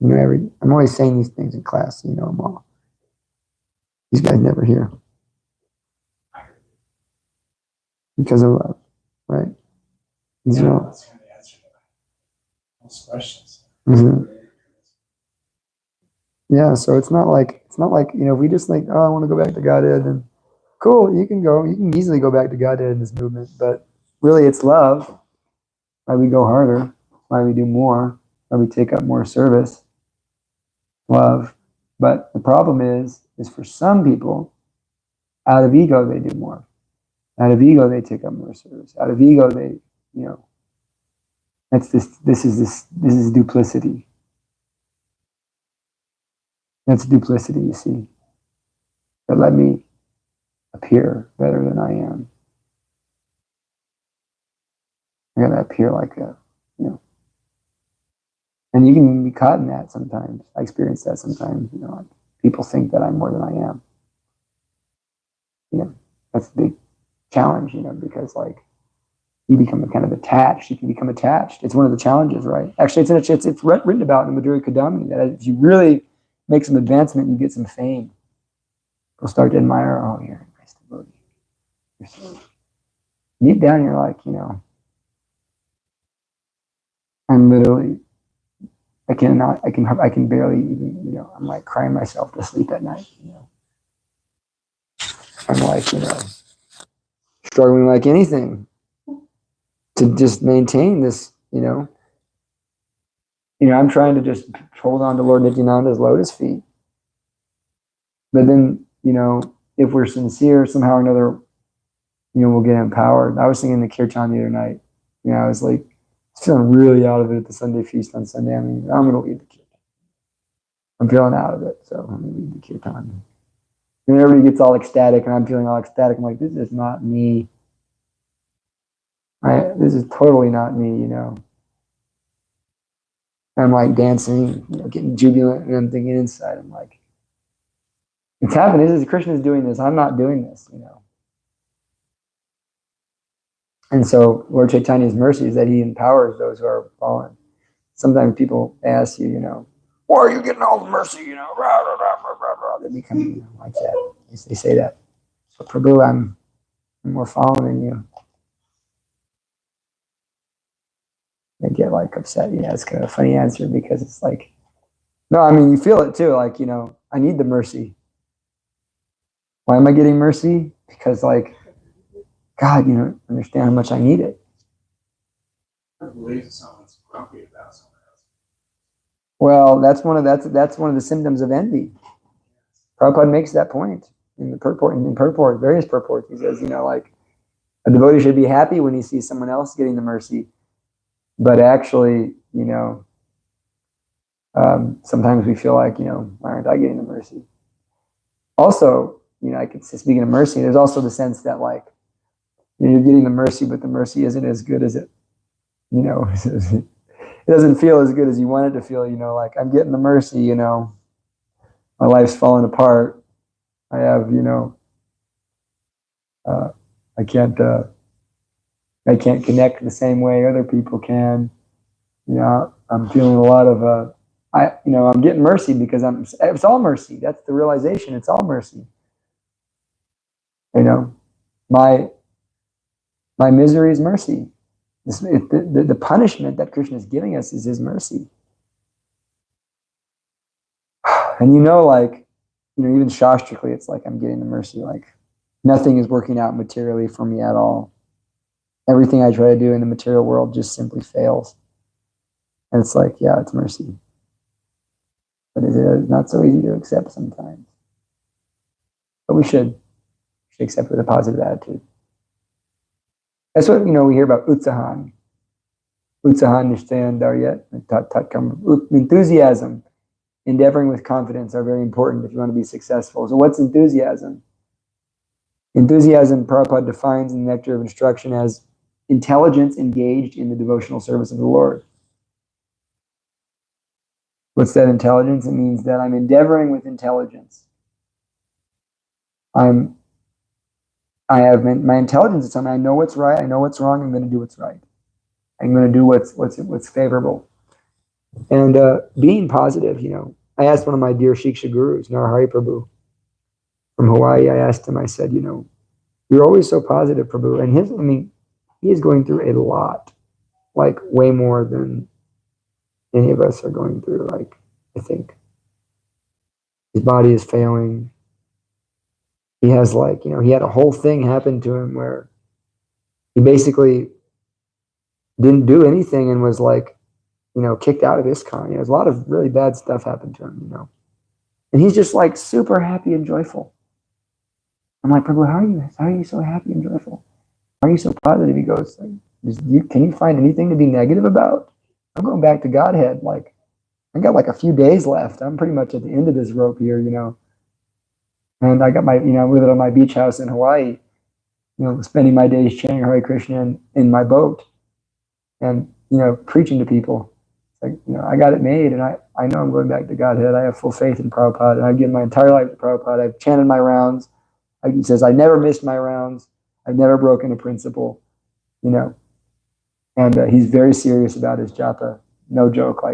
I'm always saying these things in class, you know them all. These guys never hear. Because of love, right? That's kind of the answer to most questions. Mm-hmm. Yeah, so it's not like if we just think, I want to go back to Godhead, then cool, you can easily go back to Godhead in this movement, but really it's love. Why we go harder, why we do more, why we take up more service. Love. But the problem is for some people, out of ego they do more. Out of ego they take up more service. Out of ego they, this is duplicity. That's duplicity, you see. But let me appear better than I am. I gotta appear like a, and you can be caught in that sometimes. I experience that sometimes, like people think that I'm more than I am. That's a big challenge, because like you become kind of attached. You can become attached. It's one of the challenges, right? Actually, it's written about in the Madhurya Kadamini that if you really make some advancement, you get some fame. People start to admire, you're a nice devotee. You're so deep down, you're like, I'm literally, I can barely even, I'm like crying myself to sleep at night, I'm like, struggling like anything to just maintain this, I'm trying to just hold on to Lord Nityananda's lotus feet. But then, if we're sincere, somehow or another, we'll get empowered. I was singing the kirtan the other night. I was like, feeling really out of it at the Sunday feast on Sunday. I'm going to lead the kirtan. I'm feeling out of it, so I'm going to lead the kirtan. And everybody gets all ecstatic, and I'm feeling all ecstatic. I'm like, this is not me. This is totally not me, I'm like dancing, getting jubilant, and I'm thinking inside, I'm like, it's happening. This is Krishna's doing this. I'm not doing this, And so Lord Chaitanya's mercy is that he empowers those who are fallen. Sometimes people ask you, why are you getting all the mercy, Rah, rah, rah, rah, rah, rah. They become like that. They say that. So Prabhu, I'm more fallen than you. They get like upset. Yeah, it's kind of a funny answer because it's like, no, I mean, you feel it too. Like, I need the mercy. Why am I getting mercy? Because like, God, you don't understand how much I need it. I believe someone's grumpy about someone else. Well, that's one of the symptoms of envy. Prabhupada makes that point in the purport, various purports. He says, like a devotee should be happy when he sees someone else getting the mercy, but actually, sometimes we feel like, why aren't I getting the mercy? Also, I could say, speaking of mercy, there's also the sense that like you're getting the mercy, but the mercy isn't as good as it, it doesn't feel as good as you want it to feel. Like I'm getting the mercy, my life's falling apart. I have, I can't connect the same way other people can. I'm feeling a lot of, I'm getting mercy because it's all mercy. That's the realization. It's all mercy. My misery is mercy. The punishment that Krishna is giving us is his mercy. And like, even shastrically, it's like I'm getting the mercy. Like nothing is working out materially for me at all. Everything I try to do in the material world just simply fails. And it's like, yeah, it's mercy. But it is not so easy to accept sometimes. But we should accept with a positive attitude. That's what, we hear about utsahan. Utsahan nishtayam enthusiasm, endeavoring with confidence are very important if you want to be successful. So what's enthusiasm? Enthusiasm, Prabhupada defines in the Nectar of Instruction as intelligence engaged in the devotional service of the Lord. What's that intelligence? It means that I'm endeavoring with intelligence. I have my intelligence is something. I know what's right. I know what's wrong. I'm going to do what's right. I'm going to do what's favorable. And being positive, I asked one of my dear Shiksha gurus, Narahari Prabhu, from Hawaii. I asked him. I said, you're always so positive, Prabhu. And he is going through a lot, like way more than any of us are going through. Like I think his body is failing. He has he had a whole thing happen to him where he basically didn't do anything and was kicked out of ISKCON. There's a lot of really bad stuff happened to him, And he's just like super happy and joyful. I'm like, Prabhu, how are you so happy and joyful? Why are you so positive? He goes, can you find anything to be negative about? I'm going back to Godhead. Like, I got a few days left. I'm pretty much at the end of this rope here, And I got I'm living on my beach house in Hawaii, spending my days chanting Hare Krishna in my boat and, preaching to people. It's like, I got it made and I know I'm going back to Godhead. I have full faith in Prabhupada and I've given my entire life to Prabhupada. I've chanted my rounds. He says, I never missed my rounds. I've never broken a principle, And he's very serious about his japa. No joke.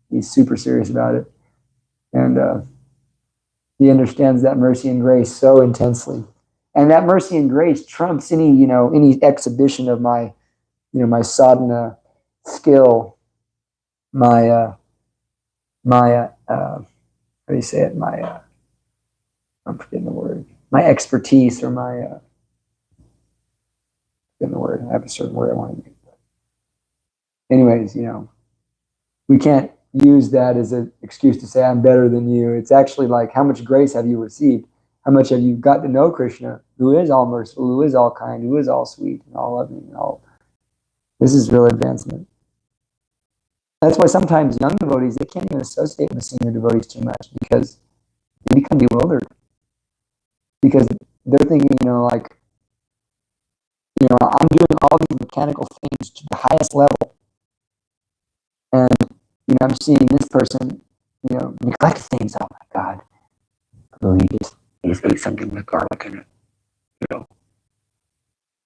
He's super serious about it. And he understands that mercy and grace so intensely. And that mercy and grace trumps any exhibition of my, my sadhana skill, how do you say it? I'm forgetting the word. my expertise or my in the word. I have a certain word I want to use. Anyways, we can't use that as an excuse to say I'm better than you. It's actually like, how much grace have you received? How much have you got to know Krishna, who is all merciful, who is all kind, who is all sweet and all loving and all. This is real advancement. That's why sometimes young devotees, they can't even associate with senior devotees too much because they become bewildered. Because they're thinking, I'm doing all these mechanical things to the highest level. And, I'm seeing this person, neglect things. Oh my God. So he just ate something with garlic in it.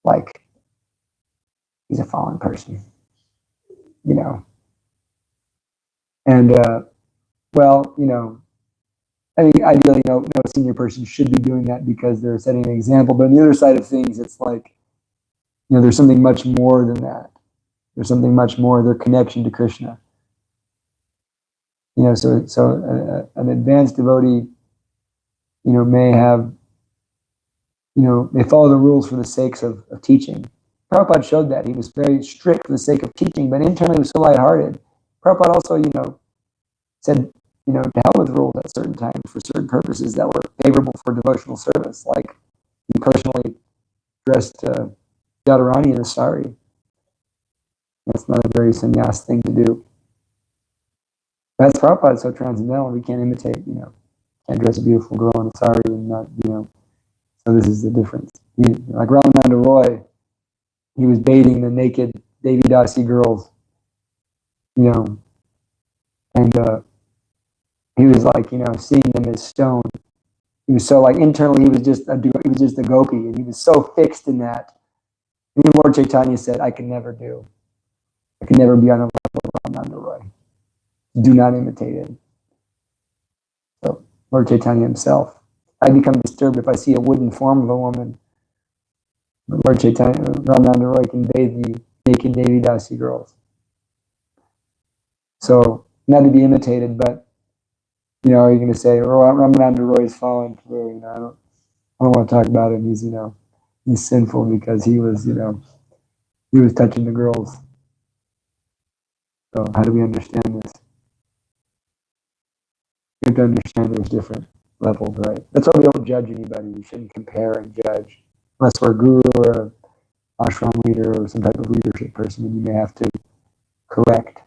Like he's a fallen person, And I mean, ideally, no senior person should be doing that because they're setting an example. But on the other side of things, it's like, there's something much more than that. There's something much more. Their connection to Krishna. So an advanced devotee, may have, may follow the rules for the sakes of teaching. Prabhupada showed that. He was very strict for the sake of teaching, but internally he was so lighthearted. Prabhupada also, said, to hell with rules at certain times for certain purposes that were favorable for devotional service. Like he personally dressed Radharani in a sari. That's not a very sannyas thing to do. That's Prabhupada so transcendental, we can't imitate, can't dress a beautiful girl in a sari and not, so this is the difference. Like Ramananda Roy, he was baiting the naked Devi Dasi girls, and he was like, seeing them as stone. He was so like internally, he was just a gopi, and he was so fixed in that. And even Lord Chaitanya said, I can never be on the level of Ramananda Roy. Do not imitate him. So Lord Chaitanya himself, I become disturbed if I see a wooden form of a woman. But Lord Chaitanya, Ramananda Roy can bathe the naked Devi Dasi girls. So not to be imitated, but you're going to say, Ramananda Roy is fallen through. I don't want to talk about him. He's sinful because he was touching the girls. So how do we understand this? You have to understand there's different levels, right? That's why we don't judge anybody. We shouldn't compare and judge. Unless we're a guru or an ashram leader or some type of leadership person, then you may have to correct.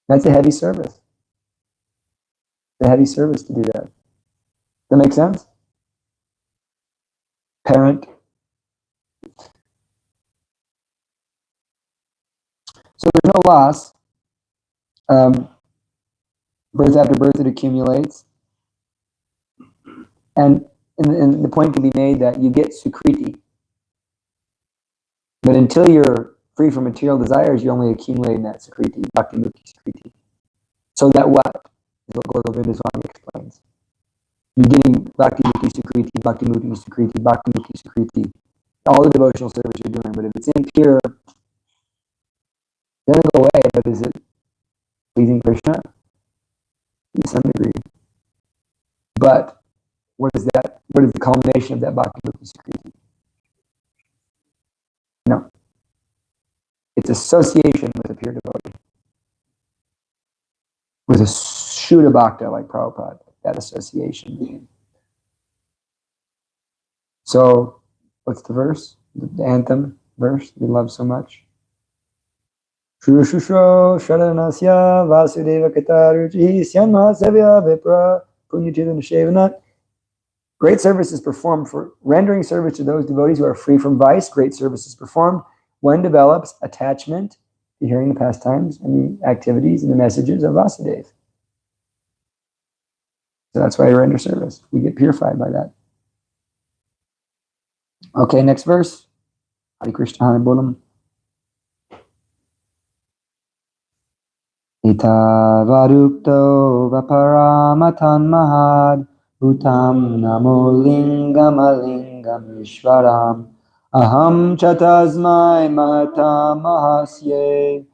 That's a heavy service. It's a heavy service to do that. Does that make sense? Parent. So there's no loss. Birth after birth, it accumulates. And the point can be made that you get sukriti. But until you're free from material desires, you're only accumulating that sukriti, bhakti mukti sukriti. So that what? Is what Gaur Govinda Swami explains. You're getting bhakti mukti sukriti, bhakti mukti sukriti, bhakti mukti sukriti. All the devotional service you're doing. But if it's impure, it doesn't go away, but is it pleasing Krishna? To some degree. But what is that? What is the culmination of that bhakti mukti sukriti? No. It's association with a pure devotee. With a Shuddha Bhakta like Prabhupada, that association. So, what's the verse? The anthem verse we love so much. Shushusho Sharanasya Vasudeva Kataruchi Syanma Sevya Vipra Punyachidana Shevanat. Great service is performed for rendering service to those devotees who are free from vice. Great service is performed when develops attachment to hearing the pastimes and the activities and the messages of Vasudeva. So that's why we render service. We get purified by that. Okay, next verse. Hare Krishna, Hare Bolam. Ita varukto vaparamatan mahad utam namo lingam alingam ishvaram aham chatasmai mahatam mahasye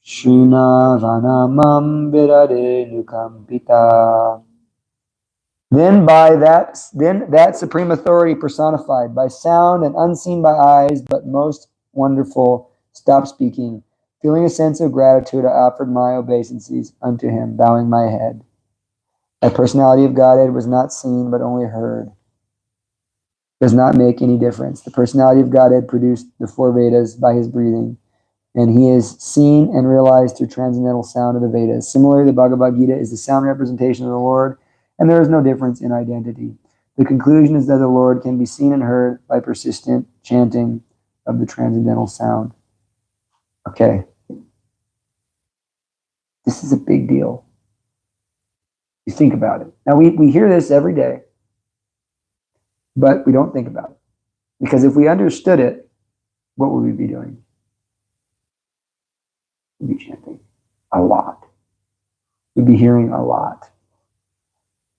shuna vanamam virade nukampita. Then that supreme authority personified by sound and unseen by eyes, but most wonderful, stopped speaking. Feeling a sense of gratitude, I offered my obeisances unto him, bowing my head. That personality of Godhead was not seen, but only heard. Does not make any difference. The personality of Godhead produced the four Vedas by his breathing, and he is seen and realized through transcendental sound of the Vedas. Similarly, the Bhagavad Gita is the sound representation of the Lord, and there is no difference in identity. The conclusion is that the Lord can be seen and heard by persistent chanting of the transcendental sound. Okay. This is a big deal. You think about it. Now, we hear this every day, but we don't think about it. Because if we understood it, what would we be doing? We'd be chanting a lot. We'd be hearing a lot.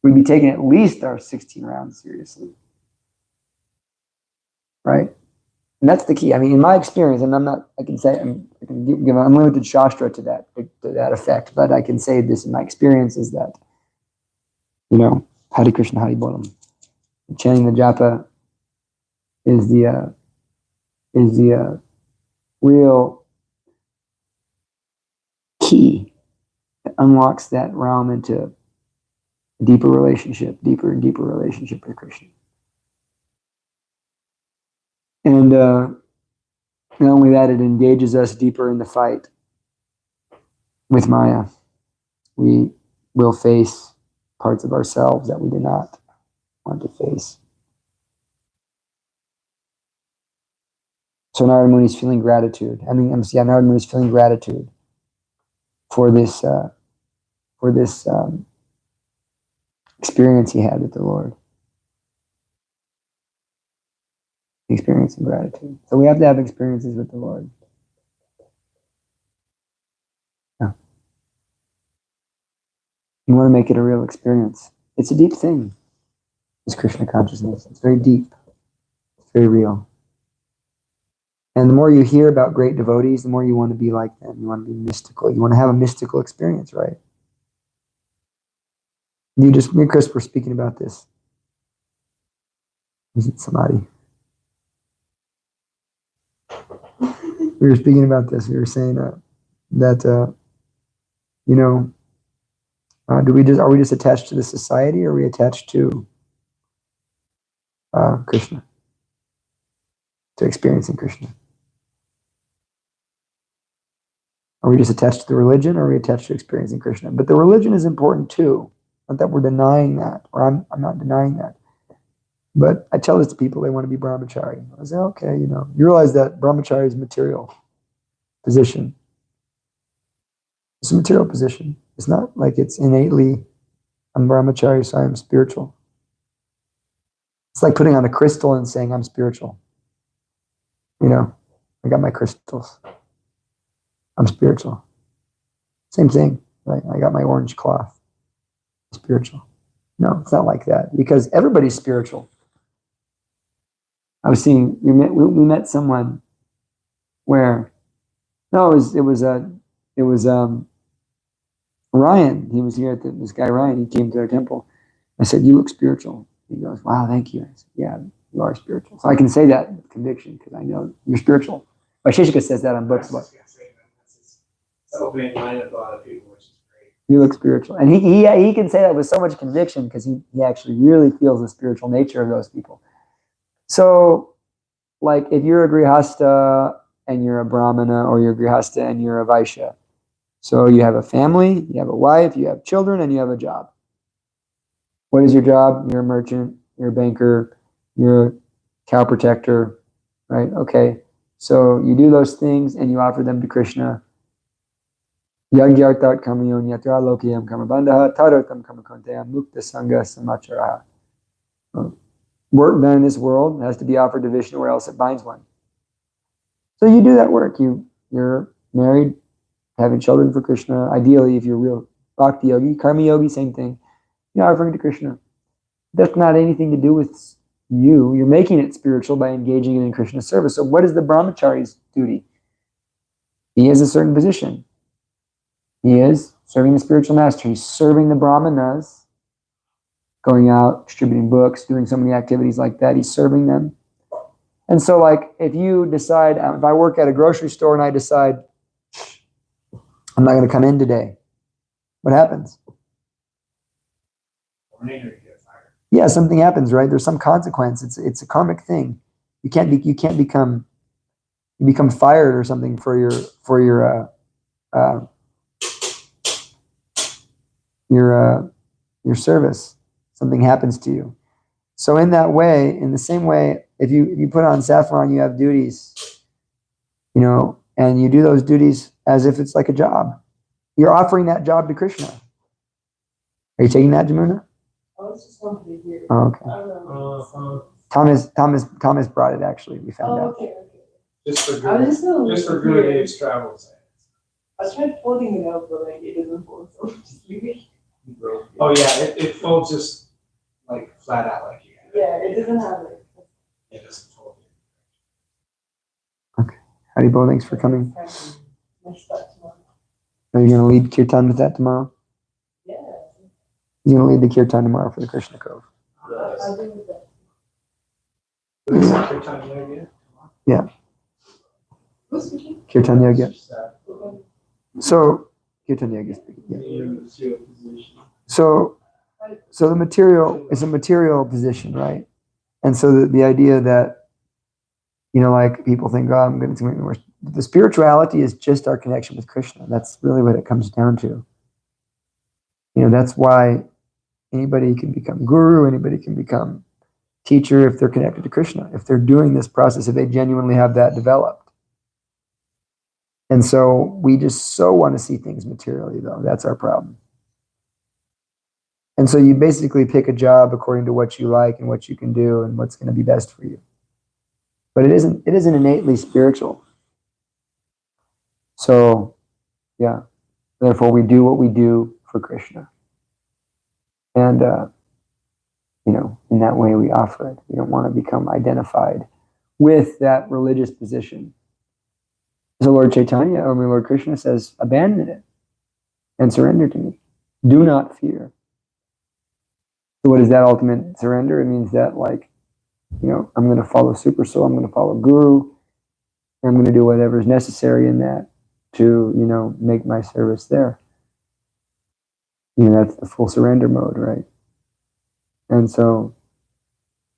We'd be taking at least our 16 rounds seriously. Right? And that's the key. I mean, in my experience, and I can give unlimited shastra to that effect, but I can say this in my experience is that, Hare Krishna, Hare Bolam. Chanting the japa is the real key that unlocks that realm into a deeper and deeper relationship with Krishna. And not only that, it engages us deeper in the fight with Maya. We will face parts of ourselves that we do not want to face. So Narada Muni is feeling gratitude. Narada Muni is feeling gratitude for this experience he had with the Lord. Experiencing gratitude. So we have to have experiences with the Lord. Yeah. You want to make it a real experience. It's a deep thing, this Krishna consciousness. It's very deep. It's very real. And the more you hear about great devotees, the more you want to be like them. You want to be mystical. You want to have a mystical experience, right? Me and Chris were speaking about this. Was it somebody? We were speaking about this. We were saying that are we just attached to the society, or are we attached to Krishna, to experiencing Krishna? Are we just attached to the religion, or are we attached to experiencing Krishna? But the religion is important too. Not that we're denying that, or I'm not denying that. But I tell this to people, they want to be brahmachari. I say, okay, you realize that brahmachari is a material position. It's a material position. It's not like it's innately, I'm brahmachari, so I'm spiritual. It's like putting on a crystal and saying, I'm spiritual. I got my crystals. I'm spiritual. Same thing, right? I got my orange cloth. I'm spiritual. No, it's not like that, because everybody's spiritual. I was seeing, we met someone where, no, it was Ryan. He was here this guy Ryan, he came to our temple. I said, you look spiritual. He goes, wow, thank you. I said, yeah, you are spiritual. So I can say that with conviction, because I know you're spiritual. Vaisheshika says that on books. It's opening mind of a lot of people, which is great. You look spiritual. And he can say that with so much conviction, because he actually really feels the spiritual nature of those people. So, like, if you're a grihasta and you're a brahmana, or you're a grihasta and you're a vaishya, so you have a family, you have a wife, you have children, and you have a job. What is your job? You're a merchant, you're a banker, you're a cow protector, right? Okay, so you do those things and you offer them to Krishna. Yagyartat kamayon yatra lokiyam kamabandha tarotam kamakonteyam mukta sangha samacharaha. Work done in this world has to be offered to Vishnu, or else it binds one. So you do that work. You're married, having children for Krishna. Ideally, if you're real bhakti yogi, karma yogi, same thing. You're offering to Krishna. That's not anything to do with you. You're making it spiritual by engaging in Krishna's service. So what is the brahmachari's duty? He has a certain position. He is serving the spiritual master. He's serving the brahmanas going out, distributing books, doing so many activities like that. He's serving them. And so, like, if you decide, if I work at a grocery store and I decide, I'm not going to come in today, what happens? Yeah, something happens, right? There's some consequence. It's a karmic thing. You can't become fired or something for your service. Something happens to you. So in that way, in the same way, if you put on saffron, you have duties, and you do those duties as if it's like a job. You're offering that job to Krishna. Are you taking that, Jamuna? Oh, it's just something here. Oh, okay. I don't know. Thomas brought it, actually. We found out. Okay. Just for I was just for Gurudev's travels. I tried folding it out, but like it doesn't fold, so I'm just leaving it. Oh yeah, it folds just like flat out like you. Yeah, it doesn't have like. It doesn't fold. Okay. Haribo, thanks for coming. Messed up tomorrow. Are you going to lead Kirtan with that tomorrow? Yeah. You're going to lead the Kirtan tomorrow for the Krishna Cove. I'll do with that. Is that your time yoga? Yeah. Who's speaking? Kirtan Yoga. Okay. So, Kirtan Yoga. Yeah. So the material is a material position, right? And so the idea that, like people think, oh, I'm going to make me worse. The spirituality is just our connection with Krishna. That's really what it comes down to. That's why anybody can become guru, anybody can become teacher if they're connected to Krishna, if they're doing this process, if they genuinely have that developed. And so we just so want to see things materially, though. That's our problem. And so you basically pick a job according to what you like and what you can do and what's going to be best for you. But it isn't innately spiritual. So, yeah. Therefore, we do what we do for Krishna. And, in that way we offer it. We don't want to become identified with that religious position. So Lord Chaitanya, or Lord Krishna says, abandon it and surrender to me. Do not fear. So what is that ultimate surrender? It means that, I'm going to follow Super Soul, I'm going to follow Guru, and I'm going to do whatever is necessary in that to, make my service there. That's the full surrender mode, right? And so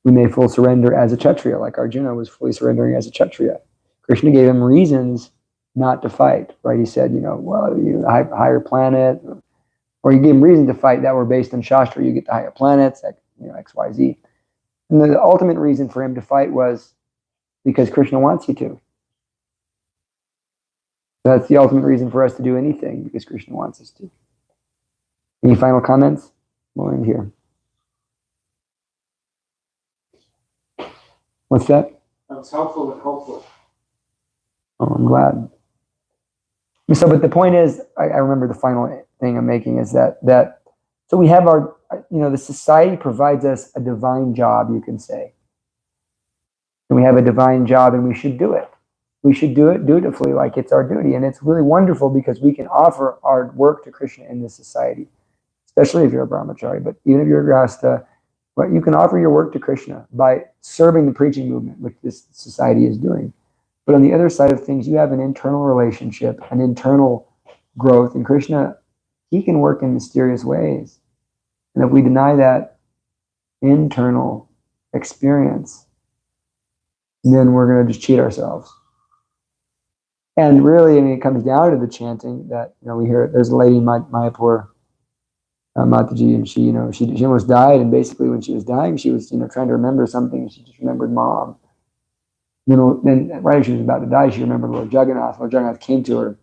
we may full surrender as a Kshatriya, like Arjuna was fully surrendering as a Kshatriya. Krishna gave him reasons not to fight, right? He said, higher planet, or he gave him reasons to fight that were based on Shastra. You get the higher planets, X, Y, Z. And the ultimate reason for him to fight was because Krishna wants you to. That's the ultimate reason for us to do anything, because Krishna wants us to. Any final comments? We'll end here. What's that? That was helpful and hopeful. Oh, I'm glad. So, but the point is, I remember the final thing I'm making is that so we have our, the society provides us a divine job, you can say. And we have a divine job and we should do it. We should do it dutifully, like it's our duty. And it's really wonderful because we can offer our work to Krishna in this society, especially if you're a brahmachari, but even if you're a grihastha, but you can offer your work to Krishna by serving the preaching movement, which this society is doing. But on the other side of things, you have an internal relationship, an internal growth. And Krishna, he can work in mysterious ways. And if we deny that internal experience, then we're going to just cheat ourselves. And really, it comes down to the chanting that, we hear. There's a lady in Mayapur, Mataji, and she almost died. And basically, when she was dying, she was, trying to remember something. And she just remembered mom. Then right as she was about to die, she remembered Lord Jagannath. Lord Jagannath came to her.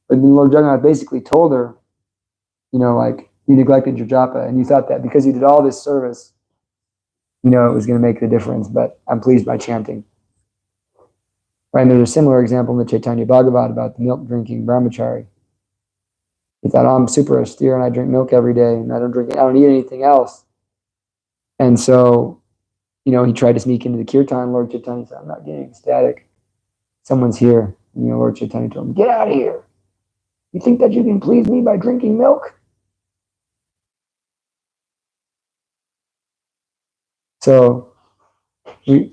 But then Lord Jagannath basically told her, you neglected your japa, and you thought that because you did all this service, it was going to make the difference. But I'm pleased by chanting. Right, and there's a similar example in the Chaitanya Bhagavata about the milk drinking brahmachari. He thought, I'm super austere and I drink milk every day and I don't eat anything else. And so, he tried to sneak into the kirtan. Lord Chaitanya said, I'm not getting ecstatic. Someone's here. And, Lord Chaitanya told him, get out of here. You think that you can please me by drinking milk? So we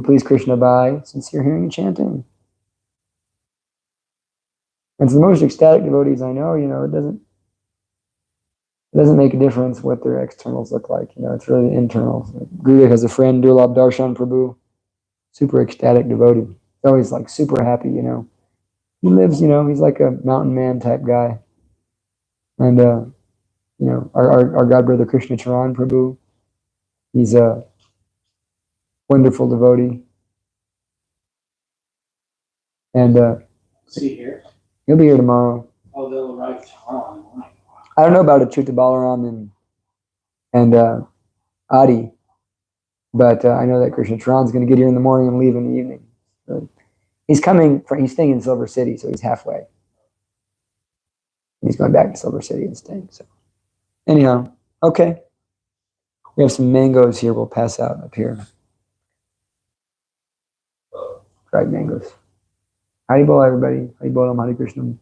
please Krishna by sincere hearing and chanting. And to the most ecstatic devotees I know, it doesn't make a difference what their externals look like. It's really the internals. Gurudev has a friend, Durlabh Darshan Prabhu, super ecstatic devotee. He's always like super happy. He lives, he's like a mountain man type guy. And our god brother Krishna Charan Prabhu, he's a wonderful devotee. And Is he here? he'll be here tomorrow. Oh, they'll arrive tomorrow morning. I don't know about Achyuta Balaram and Adi, but I know that Krishna Charan's going to get here in the morning and leave in the evening. So he's staying in Silver City, so he's halfway. He's going back to Silver City and staying. So anyhow, okay. We have some mangoes here. We'll pass out up here. Dried mangoes. Haribol, everybody. Haribol, Hare Krishna.